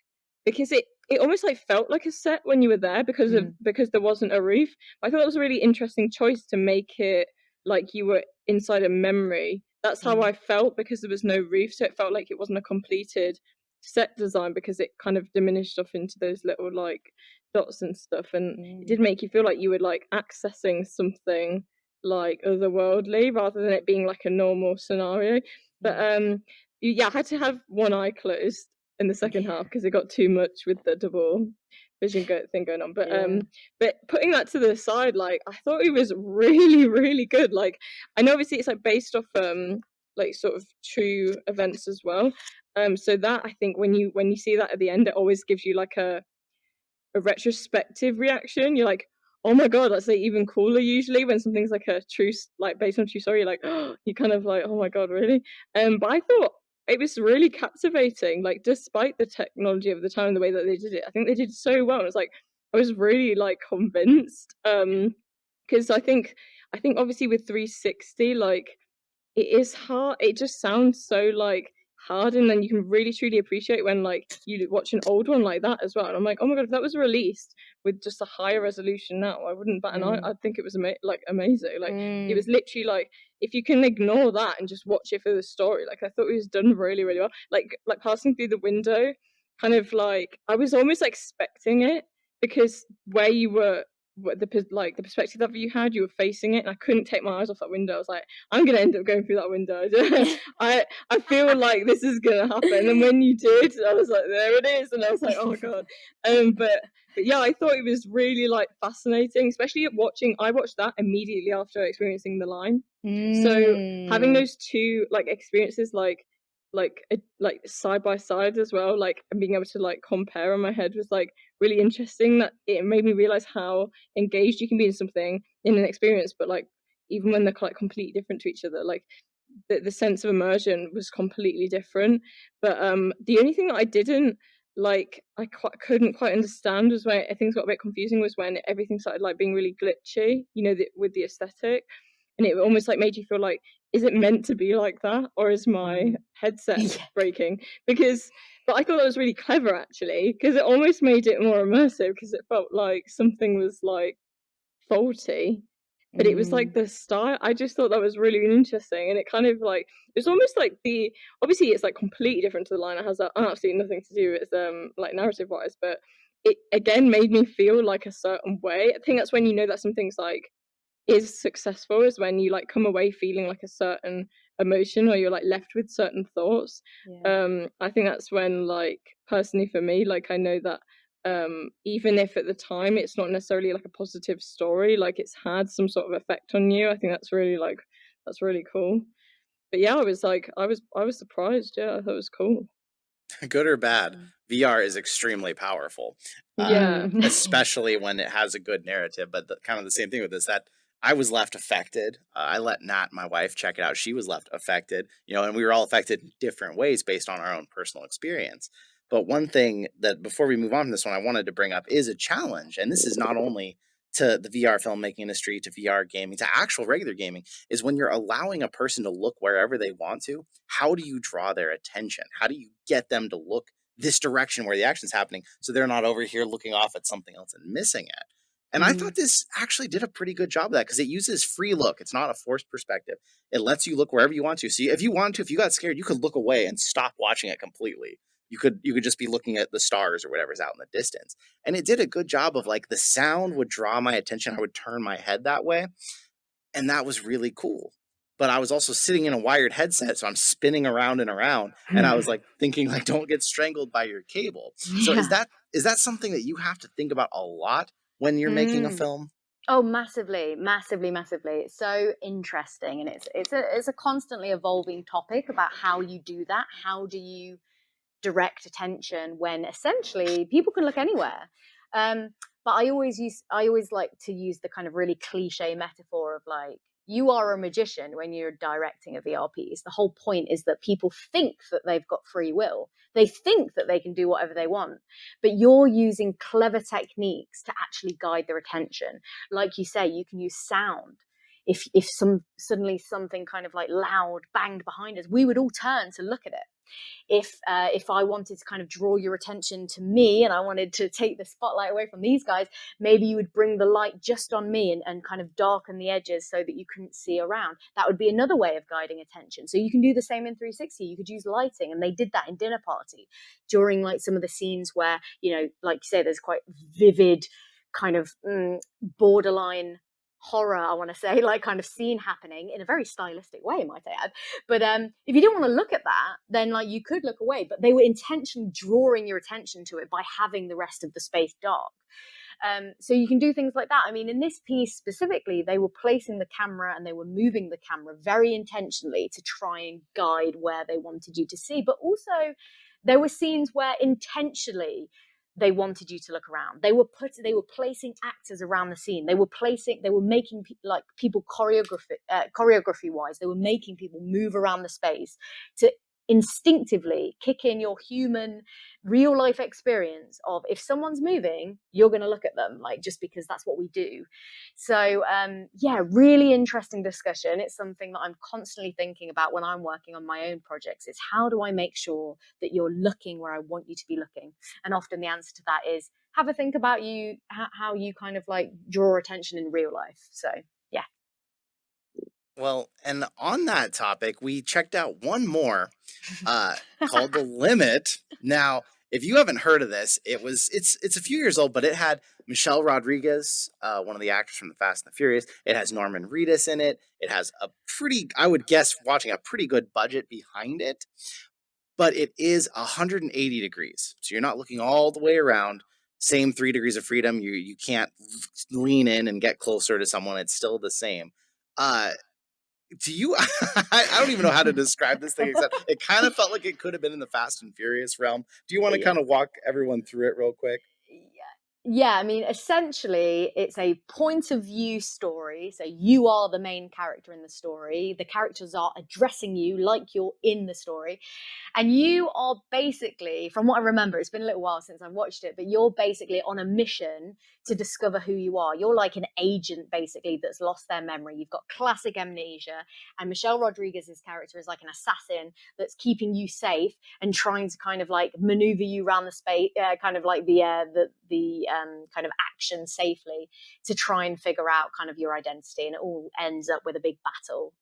because it almost like felt like a set when you were there because there wasn't a roof. I thought that was a really interesting choice to make it like you were inside a memory. That's how I felt, because there was no roof, so it felt like it wasn't a completed set design because it kind of diminished off into those little like dots and stuff, and it did make you feel like you were like accessing something like otherworldly rather than it being like a normal scenario. But yeah, I had to have one eye closed in the second half because it got too much with the double vision thing going on. But putting that to the side, like I thought it was really, really good. Like I know obviously it's like based off like sort of true events as well. So that I think when you see that at the end, it always gives you like a retrospective reaction. You're like, oh my god, that's like even cooler usually when something's like a true, like based on true story. You're like, oh, you kind of like, oh my god, really? But I thought it was really captivating. Like despite the technology of the time and the way that they did it, I think they did so well. And it's like I was really like convinced. Because I think obviously with 360, like it is hard. It just sounds so like hard, and then you can really truly appreciate when like you watch an old one like that as well. And I'm like, oh my god, if that was released with just a higher resolution now, I wouldn't bat an eye. I'd think it was amazing. Like it was literally like, if you can ignore that and just watch it for the story, like I thought it was done really, really well. Like passing through the window, kind of like I was almost expecting it, because where you were, the perspective that you had, you were facing it, and I couldn't take my eyes off that window. I was like, I'm gonna end up going through that window. I feel like this is gonna happen. And when you did, I was like, there it is, and I was like, oh god. But yeah, I thought it was really like fascinating, especially at watching. I watched that immediately after experiencing the line. So having those two like experiences like side by side as well, like, and being able to like compare in my head was like really interesting. That it made me realize how engaged you can be in something, in an experience, but like even when they're like completely different to each other, like the sense of immersion was completely different. But the only thing that I didn't like, couldn't quite understand, was when things got a bit confusing, was when everything started like being really glitchy, you know, with the aesthetic, and it almost like made you feel like, is it meant to be like that, or is my headset breaking? But I thought that was really clever actually, because it almost made it more immersive, because it felt like something was like faulty, but it was like the style. I just thought that was really interesting, and it kind of like, it's almost like obviously it's like completely different to the line. It has absolutely nothing to do with like narrative wise, but it again made me feel like a certain way. I think that's when you know that something's like is successful, is when you like come away feeling like a certain emotion, or you're like left with certain thoughts. I think that's when, like, personally for me, like I know that even if at the time it's not necessarily like a positive story, like it's had some sort of effect on you. I think that's really cool. But yeah, I was surprised. Yeah, I thought it was cool. Good or bad, VR is extremely powerful. Especially when it has a good narrative. But kind of the same thing with this, that I was left affected. I let Nat, my wife, check it out. She was left affected, you know, and we were all affected in different ways based on our own personal experience. But one thing that, before we move on from this one, I wanted to bring up is a challenge. And this is not only to the VR filmmaking industry, to VR gaming, to actual regular gaming, is when you're allowing a person to look wherever they want to, how do you draw their attention? How do you get them to look this direction where the action's happening, so they're not over here looking off at something else and missing it? And I thought this actually did a pretty good job of that, because it uses free look. It's not a forced perspective. It lets you look wherever you want to. So if you want to, if you got scared, you could look away and stop watching it completely. You could just be looking at the stars or whatever's out in the distance. And it did a good job of, like, the sound would draw my attention. I would turn my head that way. And that was really cool. But I was also sitting in a wired headset, so I'm spinning around and around. And I was like thinking, like, don't get strangled by your cable. So is that something that you have to think about a lot when you're making a film? Oh, massively. It's so interesting, and it's a constantly evolving topic about how you do that. How do you direct attention when essentially people can look anywhere? But I always like to use the kind of really cliche metaphor of, like, You are a magician when you're directing a VR piece. The whole point is that people think that they've got free will. They think that they can do whatever they want, but you're using clever techniques to actually guide their attention. Like you say, you can use sound. If suddenly something kind of like loud banged behind us, we would all turn to look at it. If I wanted to kind of draw your attention to me and I wanted to take the spotlight away from these guys, maybe you would bring the light just on me and kind of darken the edges so that you couldn't see around. That would be another way of guiding attention. So you can do the same in 360. You could use lighting, and they did that in Dinner Party during like some of the scenes where, you know, like you say, there's quite vivid kind of borderline horror, I want to say, like kind of scene happening in a very stylistic way, might I add. But if you didn't want to look at that, then like you could look away, but they were intentionally drawing your attention to it by having the rest of the space dark. So you can do things like that. I mean, in this piece specifically, they were placing the camera and they were moving the camera very intentionally to try and guide where they wanted you to see. But also there were scenes where intentionally they wanted you to look around. They were placing actors around the scene. They were making like people choreography wise. They were making people move around the space to instinctively kick in your human real life experience of, if someone's moving, you're going to look at them, like, just because that's what we do. So yeah, really interesting discussion. It's something that I'm constantly thinking about when I'm working on my own projects. It's how do I make sure that you're looking where I want you to be looking? And often the answer to that is have a think about you, how you kind of like draw attention in real life. So yeah. Well, and on that topic, we checked out one more called The Limit. Now, if you haven't heard of this, it's a few years old, but it had Michelle Rodriguez, one of the actors from The Fast and the Furious. It has Norman Reedus in it. It has a pretty, I would guess, watching a pretty good budget behind it. But it is 180 degrees. So you're not looking all the way around. Same 3 degrees of freedom. You can't lean in and get closer to someone. It's still the same. To you, I don't even know how to describe this thing, except it kind of felt like it could have been in the Fast and Furious realm. Do you want to kind of walk everyone through it real quick? Yeah, I mean, essentially, it's a point of view story. So you are the main character in the story. The characters are addressing you like you're in the story. And you are basically, from what I remember, it's been a little while since I've watched it, but you're basically on a mission to discover who you are. You're like an agent, basically, that's lost their memory. You've got classic amnesia. And Michelle Rodriguez's character is like an assassin that's keeping you safe and trying to kind of like maneuver you around the space, kind of like the kind of action safely to try and figure out kind of your identity. And it all ends up with a big battle.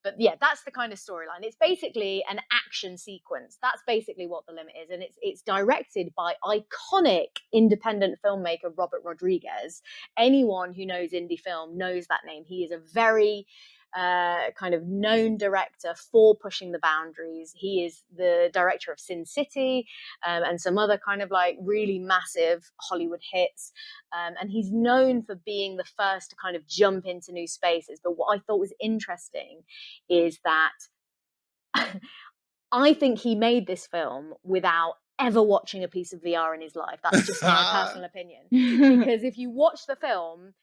But yeah, that's the kind of storyline. It's basically an action sequence. That's basically what The Limit is. And it's directed by iconic independent filmmaker Robert Rodriguez. Anyone who knows indie film knows that name. He is a very kind of known director for pushing the boundaries. He is the director of Sin City and some other kind of like really massive Hollywood hits. And he's known for being the first to kind of jump into new spaces. But what I thought was interesting is that I think he made this film without ever watching a piece of VR in his life. That's just my personal opinion. Because if you watch the film,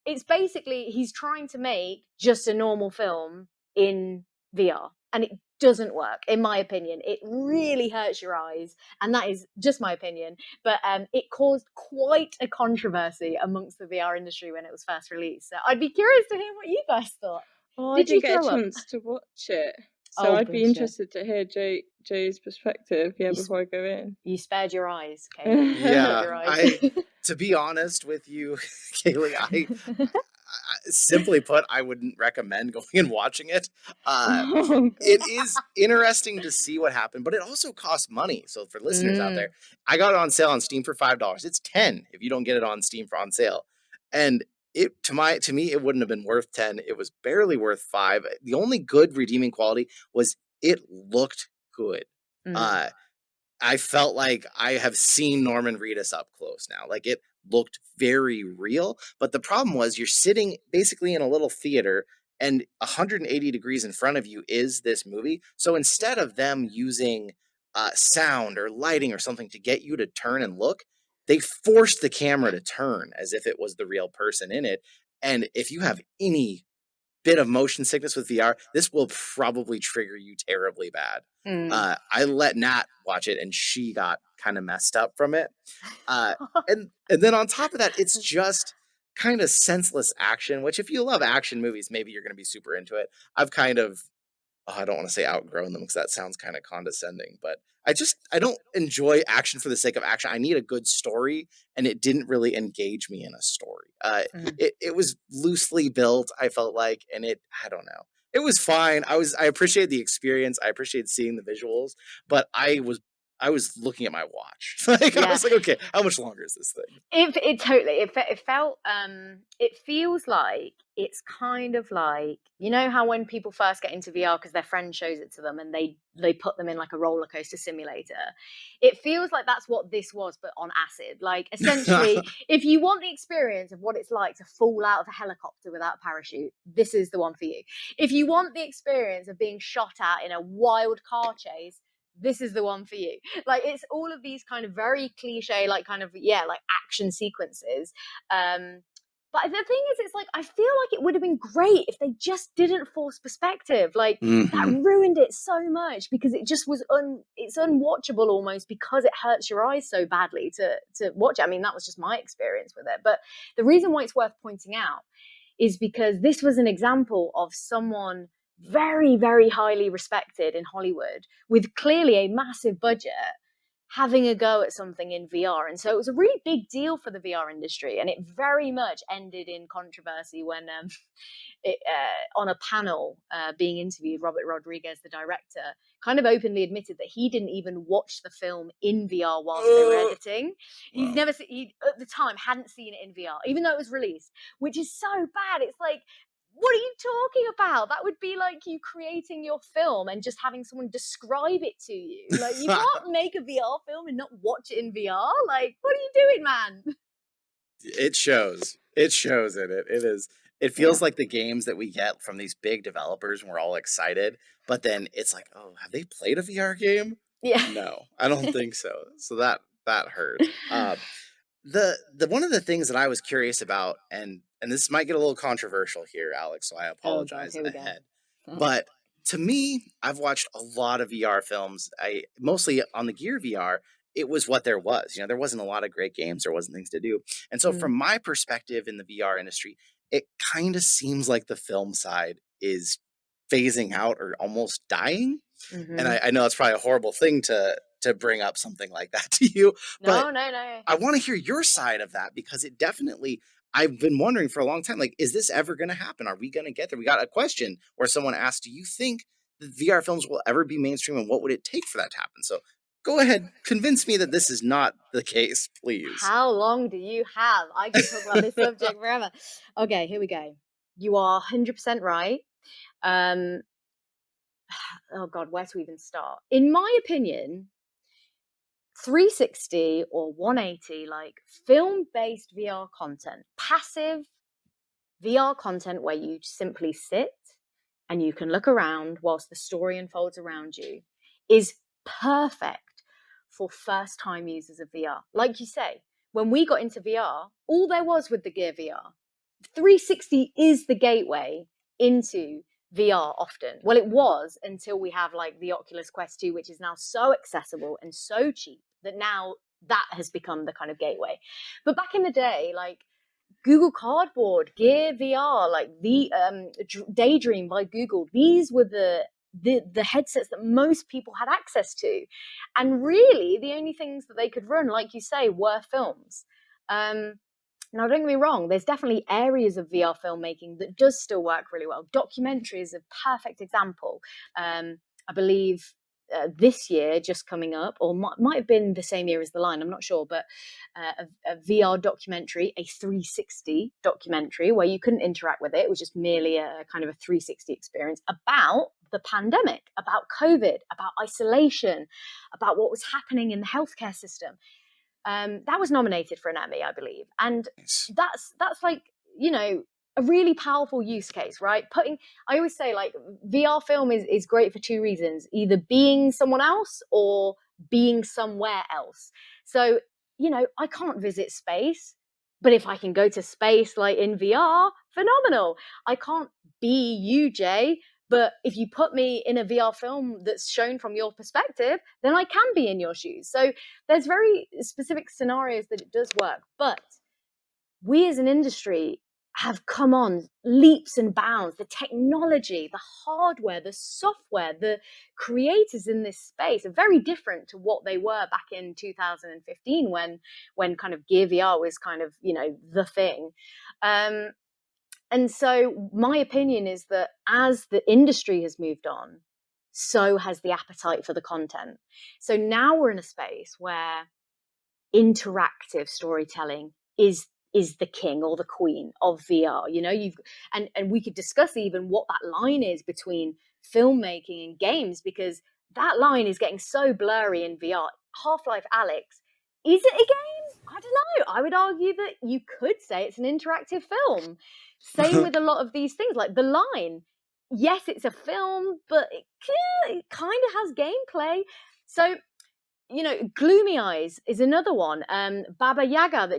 it's basically he's trying to make just a normal film in VR. And it doesn't work, in my opinion. It really hurts your eyes. And that is just my opinion. But it caused quite a controversy amongst the VR industry when it was first released. So I'd be curious to hear what you guys thought. Oh, I didn't get a chance to watch it. So I'd be interested to hear Jay's perspective, before I go in. You spared your eyes, okay? Yeah, to be honest with you, Kaylee, I simply put, I wouldn't recommend going and watching it. It is interesting to see what happened, but it also costs money. So for listeners out there, I got it on sale on Steam for $5. It's $10 if you don't get it on Steam on sale. And it to me, it wouldn't have been worth $10. It was barely worth $5. The only good redeeming quality was it looked good. I felt like I have seen Norman Reedus up close now. Like, it looked very real. But the problem was you're sitting basically in a little theater and 180 degrees in front of you is this movie. So instead of them using sound or lighting or something to get you to turn and look, they forced the camera to turn as if it was the real person in it. And if you have any bit of motion sickness with VR, this will probably trigger you terribly bad. I let Nat watch it, and she got kind of messed up from it. And then on top of that, it's just kind of senseless action, which if you love action movies, maybe you're going to be super into it. I've kind of, I don't want to say outgrown them because that sounds kind of condescending, but I don't enjoy action for the sake of action. I need a good story, and it didn't really engage me in a story. It was loosely built, I felt like, and I don't know. It was fine. I appreciated the experience. I appreciated seeing the visuals, but I was looking at my watch. Like I was like, okay, how much longer is this thing? It totally it felt it feels like it's kind of like, you know how when people first get into VR because their friend shows it to them and they put them in like a roller coaster simulator. It feels like that's what this was, but on acid. Like essentially, if you want the experience of what it's like to fall out of a helicopter without a parachute, this is the one for you. If you want the experience of being shot at in a wild car chase, this is the one for you. Like it's all of these kind of very cliche, like kind of like action sequences. But the thing is, it's like I feel like it would have been great if they just didn't force perspective. Like that ruined it so much because it just was it's unwatchable almost because it hurts your eyes so badly to watch it. I mean, that was just my experience with it. But the reason why it's worth pointing out is because this was an example of someone very, very highly respected in Hollywood with clearly a massive budget having a go at something in VR. And so it was a really big deal for the VR industry. And it very much ended in controversy when on a panel being interviewed, Robert Rodriguez, the director, kind of openly admitted that he didn't even watch the film in VR whilst they were editing. He's never seen, he at the time hadn't seen it in VR, even though it was released, which is so bad. It's like, what are you talking about? That would be like you creating your film and just having someone describe it to you. Like, you can't make a VR film and not watch it in VR. Like, what are you doing, man? It shows. It shows in it. It is. It feels like the games that we get from these big developers and we're all excited, but then it's like, oh, have they played a VR game? Yeah. No, I don't think so. So that hurt. The one of the things that I was curious about, and this might get a little controversial here, Alex, so I apologize ahead. But to me, I've watched a lot of VR films. I mostly on the Gear VR. It was what there was. You know, there wasn't a lot of great games. There wasn't things to do. And so from my perspective in the VR industry, it kind of seems like the film side is phasing out or almost dying. And I know that's probably a horrible thing to bring up something like that to you. But No. I want to hear your side of that because it definitely, I've been wondering for a long time, like, is this ever going to happen? Are we going to get there? We got a question where someone asked, do you think the VR films will ever be mainstream and what would it take for that to happen? So go ahead, convince me that this is not the case, please. How long do you have? I could talk about this subject forever. Okay, here we go. You are 100% right. Oh God, where to even start? In my opinion, 360 or 180, like film-based VR content, passive VR content where you simply sit and you can look around whilst the story unfolds around you, is perfect for first-time users of VR. Like you say, when we got into VR, all there was with the Gear VR, 360 is the gateway into VR often. Well, it was until we have like the Oculus Quest 2, which is now so accessible and so cheap that now that has become the kind of gateway. But back in the day, like Google Cardboard, Gear VR, like the Daydream by Google, these were the headsets that most people had access to. And really, the only things that they could run, like you say, were films. Now, don't get me wrong, there's definitely areas of VR filmmaking that does still work really well. Documentary is a perfect example. I believe this year, just coming up, or might have been the same year as The Line, I'm not sure, but a VR documentary, a 360 documentary where you couldn't interact with it. It was just merely a kind of a 360 experience about the pandemic, about COVID, about isolation, about what was happening in the healthcare system. That was nominated for an Emmy, I believe. And that's like, you know, a really powerful use case, right? I always say like VR film is great for two reasons, either being someone else or being somewhere else. So, you know, I can't visit space, but if I can go to space like in VR, phenomenal. I can't be you, Jay. But if you put me in a VR film that's shown from your perspective, then I can be in your shoes. So there's very specific scenarios that it does work. But we as an industry have come on leaps and bounds. The technology, the hardware, the software, the creators in this space are very different to what they were back in 2015 when kind of Gear VR was kind of, the thing. And so my opinion is that as the industry has moved on, so has the appetite for the content. So now we're in a space where interactive storytelling is the king or the queen of VR. And we could discuss even what that line is between filmmaking and games, because that line is getting so blurry in VR. Half-Life Alyx, is it a game? I don't know. I would argue that you could say it's an interactive film. Same with a lot of these things, like The Line. Yes, it's a film, but it kind of has gameplay. So, Gloomy Eyes is another one. Baba Yaga,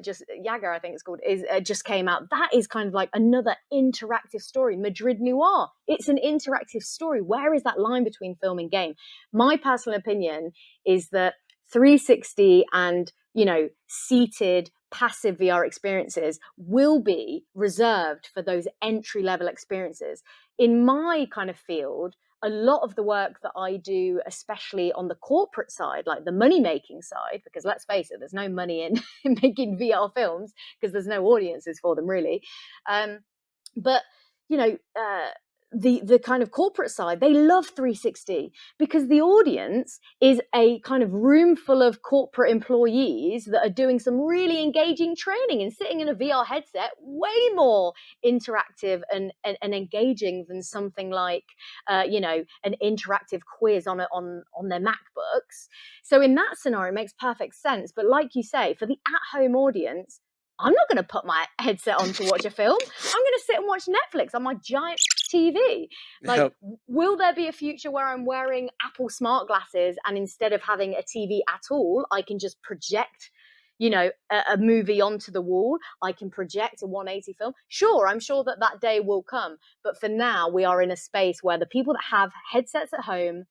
Yaga, I think it's called, just came out. That is kind of like another interactive story. Madrid Noir, it's an interactive story. Where is that line between film and game? My personal opinion is that 360 and, seated passive VR experiences will be reserved for those entry-level experiences. In my kind of field, a lot of the work that I do, especially on the corporate side, like the money-making side, because let's face it, there's no money in making VR films because there's no audiences for them, really. But, the kind of corporate side, they love 360 because the audience is a kind of room full of corporate employees that are doing some really engaging training and sitting in a VR headset, way more interactive and engaging than something like, an interactive quiz on their MacBooks. So in that scenario, it makes perfect sense. But like you say, for the at-home audience, I'm not going to put my headset on to watch a film. I'm going to sit and watch Netflix on my giant TV. Like, Yep. Will there be a future where I'm wearing Apple smart glasses and instead of having a TV at all, I can just project, a movie onto the wall? I can project a 180 film. Sure, I'm sure that day will come. But for now, we are in a space where the people that have headsets at home,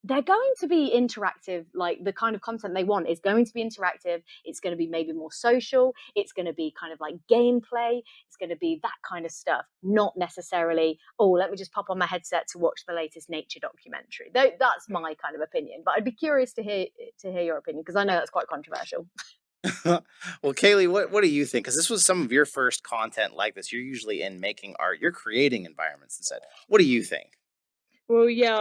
they're going to be interactive. Like, the kind of content they want is going to be interactive. It's going to be maybe more social. It's going to be kind of like gameplay. It's going to be that kind of stuff, not necessarily, let me just pop on my headset to watch the latest nature documentary. That's my kind of opinion. But I'd be curious to hear your opinion, because I know that's quite controversial. Well, Kaylee, what do you think? Because this was some of your first content like this. You're usually in making art. You're creating environments instead. What do you think? Well, yeah,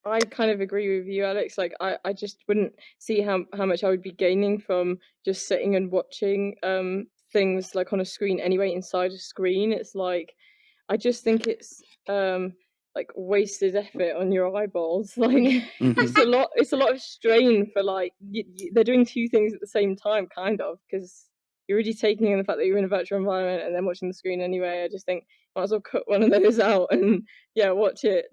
I kind of agree with you, Alex. Like, I just wouldn't see how much I would be gaining from just sitting and watching things like on a screen anyway, inside a screen. It's like, I just think it's like wasted effort on your eyeballs. Like, it's a lot of strain for, like, they're doing two things at the same time, kind of, because you're already taking in the fact that you're in a virtual environment and then watching the screen anyway. I just think might as well cut one of those out and watch it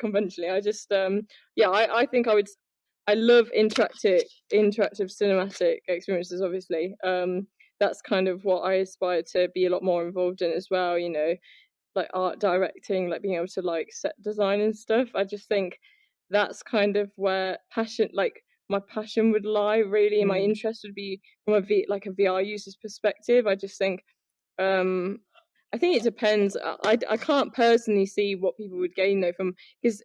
conventionally. I just I think I love interactive cinematic experiences, obviously. That's kind of what I aspire to be a lot more involved in as well, like art directing, like being able to like set design and stuff. I just think that's kind of where my passion would lie, really, and my interest would be from a VR user's perspective. I just think I think it depends. I can't personally see what people would gain though from, because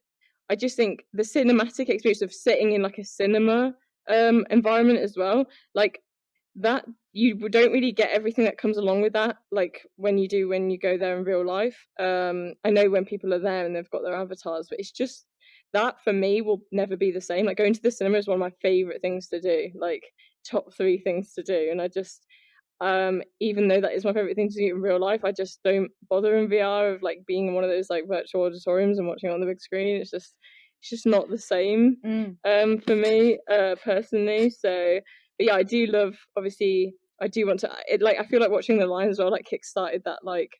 I just think the cinematic experience of sitting in like a cinema environment as well, like that, you don't really get everything that comes along with that, like when you go there in real life. I know when people are there and they've got their avatars, but it's just that for me will never be the same. Like, going to the cinema is one of my favorite things to do, like top 3 things to do, and I just even though that is my favorite thing to do in real life, I just don't bother in VR of like being in one of those like virtual auditoriums and watching it on the big screen. It's just not the same for me personally. So, but yeah, I do love, obviously I do want to, I feel like watching The Line as well like kickstarted that like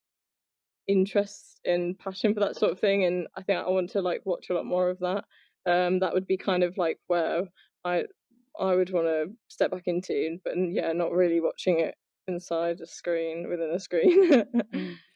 interest and passion for that sort of thing, and I think I want to like watch a lot more of that. That would be kind of like where I would want to step back into, but not really watching it inside a screen, within a screen.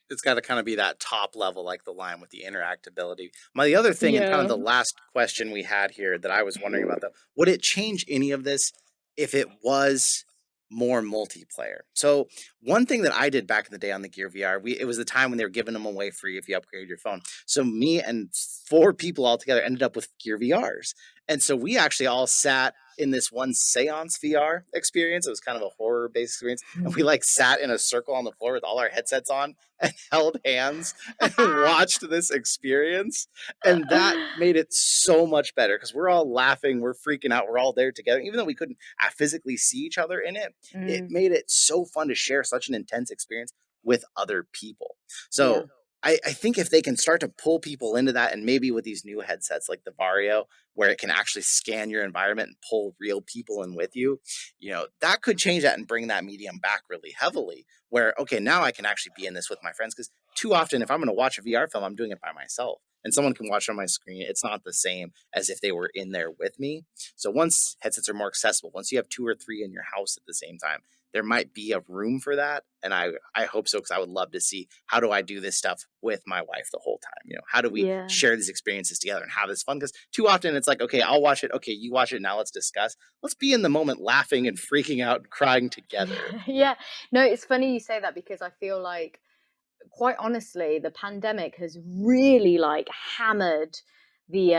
it's got to kind of be that top level, like the line with the interactability. The other thing, and kind of Yeah. the last question we had here that I was wondering about, though, would it change any of this if it was more multiplayer? So one thing that I did back in the day on the Gear VR, it was the time when they were giving them away free if you upgraded your phone. So me and 4 people all together ended up with Gear VRs. And so we actually all sat in this one seance VR experience. It was kind of a horror based experience. And we like sat in a circle on the floor with all our headsets on and held hands and watched this experience. And that made it so much better because we're all laughing, we're freaking out, we're all there together. Even though we couldn't physically see each other in it, it made it so fun to share such an intense experience with other people. So Yeah. I think if they can start to pull people into that, and maybe with these new headsets like the Vario, where it can actually scan your environment and pull real people in with you, that could change that and bring that medium back really heavily. Where, okay, now I can actually be in this with my friends, because too often if I'm going to watch a VR film, I'm doing it by myself. And someone can watch on my screen. It's not the same as if they were in there with me. So once headsets are more accessible, once you have 2 or 3 in your house at the same time, there might be a room for that. And I hope so, because I would love to see, how do I do this stuff with my wife the whole time? How do we Yeah. share these experiences together and have this fun? Because too often it's like, okay, I'll watch it. Okay, you watch it. Now let's discuss. Let's be in the moment, laughing and freaking out and crying together. Yeah. No, it's funny you say that, because I feel like, quite honestly, the pandemic has really like hammered the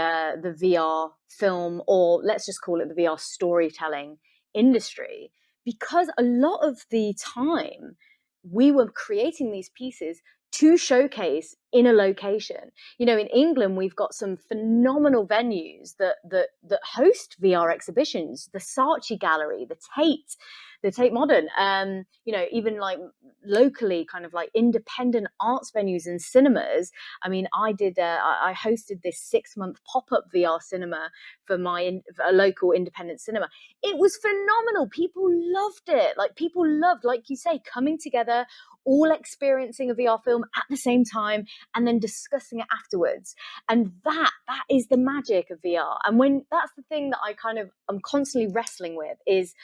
VR film, or let's just call it the VR storytelling industry, because a lot of the time we were creating these pieces to showcase in a location. In England, we've got some phenomenal venues that host VR exhibitions: the Saatchi Gallery, the Tate Modern, even like locally, kind of like independent arts venues and cinemas. I mean, I hosted this 6-month pop-up VR cinema for for a local independent cinema. It was phenomenal. People loved it. Like, people loved, like you say, coming together, all experiencing a VR film at the same time, and then discussing it afterwards. And that is the magic of VR. And when that's the thing that I'm constantly wrestling with, is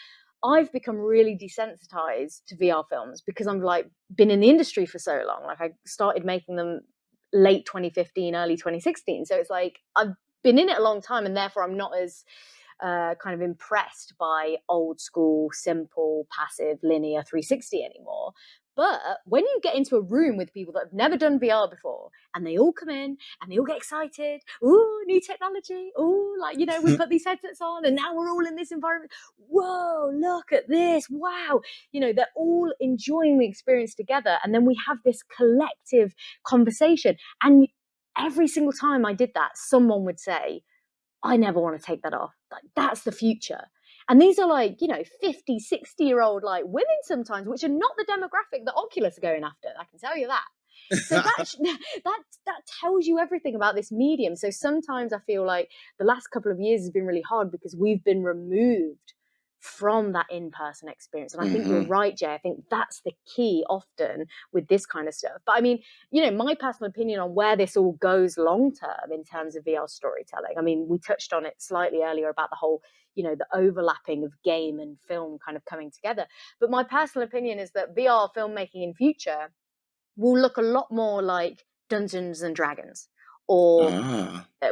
I've become really desensitized to VR films, because I'm like been in the industry for so long. Like, I started making them late 2015, early 2016. So it's like I've been in it a long time, and therefore I'm not as kind of impressed by old school, simple, passive, linear 360 anymore. But when you get into a room with people that have never done VR before, and they all come in and they all get excited, ooh, new technology, ooh, like, we put these headsets on and now we're all in this environment. Whoa, look at this. Wow. They're all enjoying the experience together. And then we have this collective conversation. And every single time I did that, someone would say, I never want to take that off. Like, that's the future. And these are like, 50, 60-year-old like women sometimes, which are not the demographic that Oculus are going after. I can tell you that. So that tells you everything about this medium. So sometimes I feel like the last couple of years has been really hard, because we've been removed from that in-person experience. And I think you're right, Jay. I think that's the key often with this kind of stuff. But I mean, my personal opinion on where this all goes long-term in terms of VR storytelling, I mean, we touched on it slightly earlier about the whole, the overlapping of game and film kind of coming together. But my personal opinion is that VR filmmaking in future will look a lot more like Dungeons and Dragons, or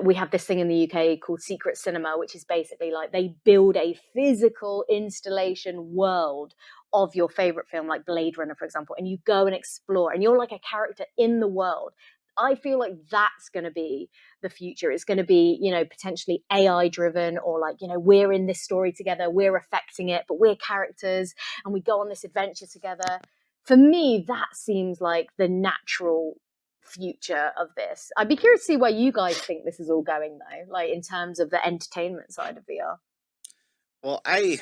we have this thing in the UK called Secret Cinema, which is basically like they build a physical installation world of your favorite film, like Blade Runner, for example, and you go and explore, and you're like a character in the world. I feel like that's going to be the future. It's going to be, potentially AI driven, or like, we're in this story together, we're affecting it, but we're characters and we go on this adventure together. For me, that seems like the natural future of this. I'd be curious to see where you guys think this is all going, though, like in terms of the entertainment side of VR. Well, I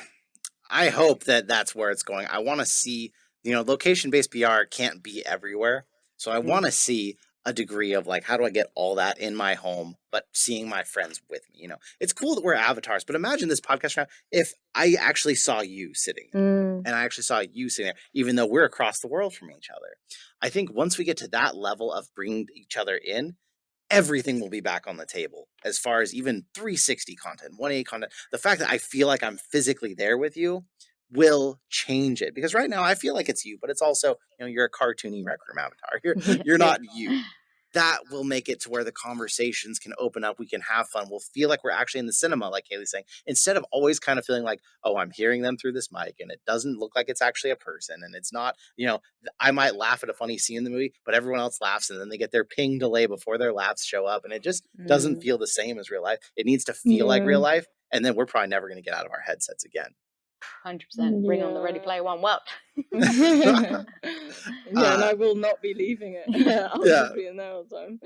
hope that that's where it's going. I want to see, location-based VR can't be everywhere. So I want to see a degree of like, how do I get all that in my home, but seeing my friends with me? It's cool that we're avatars, but imagine this podcast now if I actually saw you sitting there, and I actually saw you sitting there, even though we're across the world from each other. I think once we get to that level of bringing each other in, everything will be back on the table, as far as even 360 content, 180 content. The fact that I feel like I'm physically there with you will change it. Because right now I feel like it's you, but it's also, you're a cartoony Rec Room avatar. You're not you. That will make it to where the conversations can open up. We can have fun. We'll feel like we're actually in the cinema, like Haley's saying, instead of always kind of feeling like, oh, I'm hearing them through this mic and it doesn't look like it's actually a person. And it's not, I might laugh at a funny scene in the movie, but everyone else laughs and then they get their ping delay before their laughs show up. And it just doesn't feel the same as real life. It needs to feel like real life. And then we're probably never going to get out of our headsets again. 100%. Bring on the Ready Player One. Well, And I will not be leaving it. I'll just be in there all the time.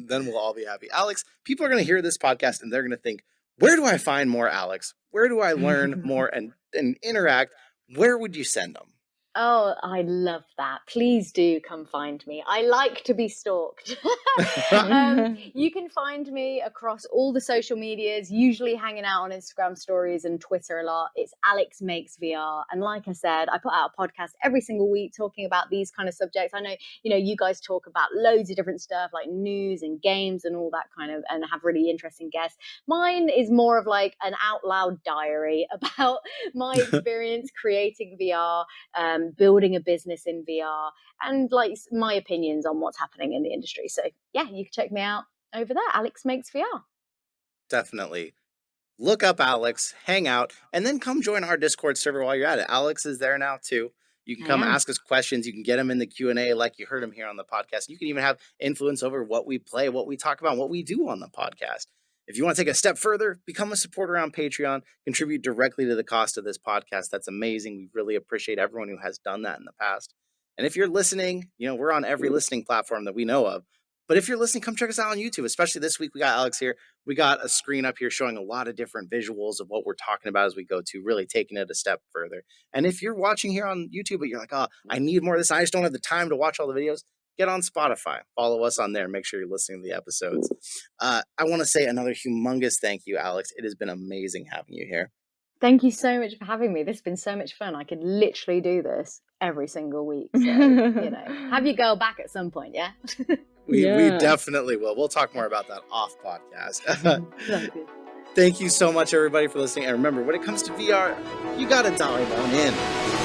then we'll all be happy. Alex, people are going to hear this podcast and they're going to think, where do I find more Alex? Where do I learn more and interact? Where would you send them? Oh, I love that. Please do come find me. I like to be stalked. You can find me across all the social medias, usually hanging out on Instagram stories and Twitter a lot. It's Alex Makes VR. And like I said, I put out a podcast every single week talking about these kind of subjects. I know, you guys talk about loads of different stuff like news and games and all that kind of, and have really interesting guests. Mine is more of like an out loud diary about my experience creating VR, building a business in VR, and like my opinions on what's happening in the industry. So yeah, you can check me out over there. Alex Makes VR. Definitely. Look up Alex, hang out, and then come join our Discord server while you're at it. Alex is there now too. You can come ask us questions. You can get him in the Q&A like you heard him here on the podcast. You can even have influence over what we play, what we talk about, what we do on the podcast. If you want to take a step further, become a supporter on Patreon, contribute directly to the cost of this podcast. That's amazing. We really appreciate everyone who has done that in the past. And if you're listening, we're on every listening platform that we know of. But if you're listening, come check us out on YouTube, especially this week. We got Alex here. We got a screen up here showing a lot of different visuals of what we're talking about as we go to, really taking it a step further. And if you're watching here on YouTube, but you're like, oh, I need more of this, I just don't have the time to watch all the videos, get on Spotify. Follow us on there. Make sure you're listening to the episodes. I want to say another humongous thank you, Alex. It has been amazing having you here. Thank you so much for having me. This has been so much fun. I could literally do this every single week. So, have your girl back at some point, yeah? We definitely will. We'll talk more about that off podcast. Thank you so much, everybody, for listening. And remember, when it comes to VR, you got to dive on in.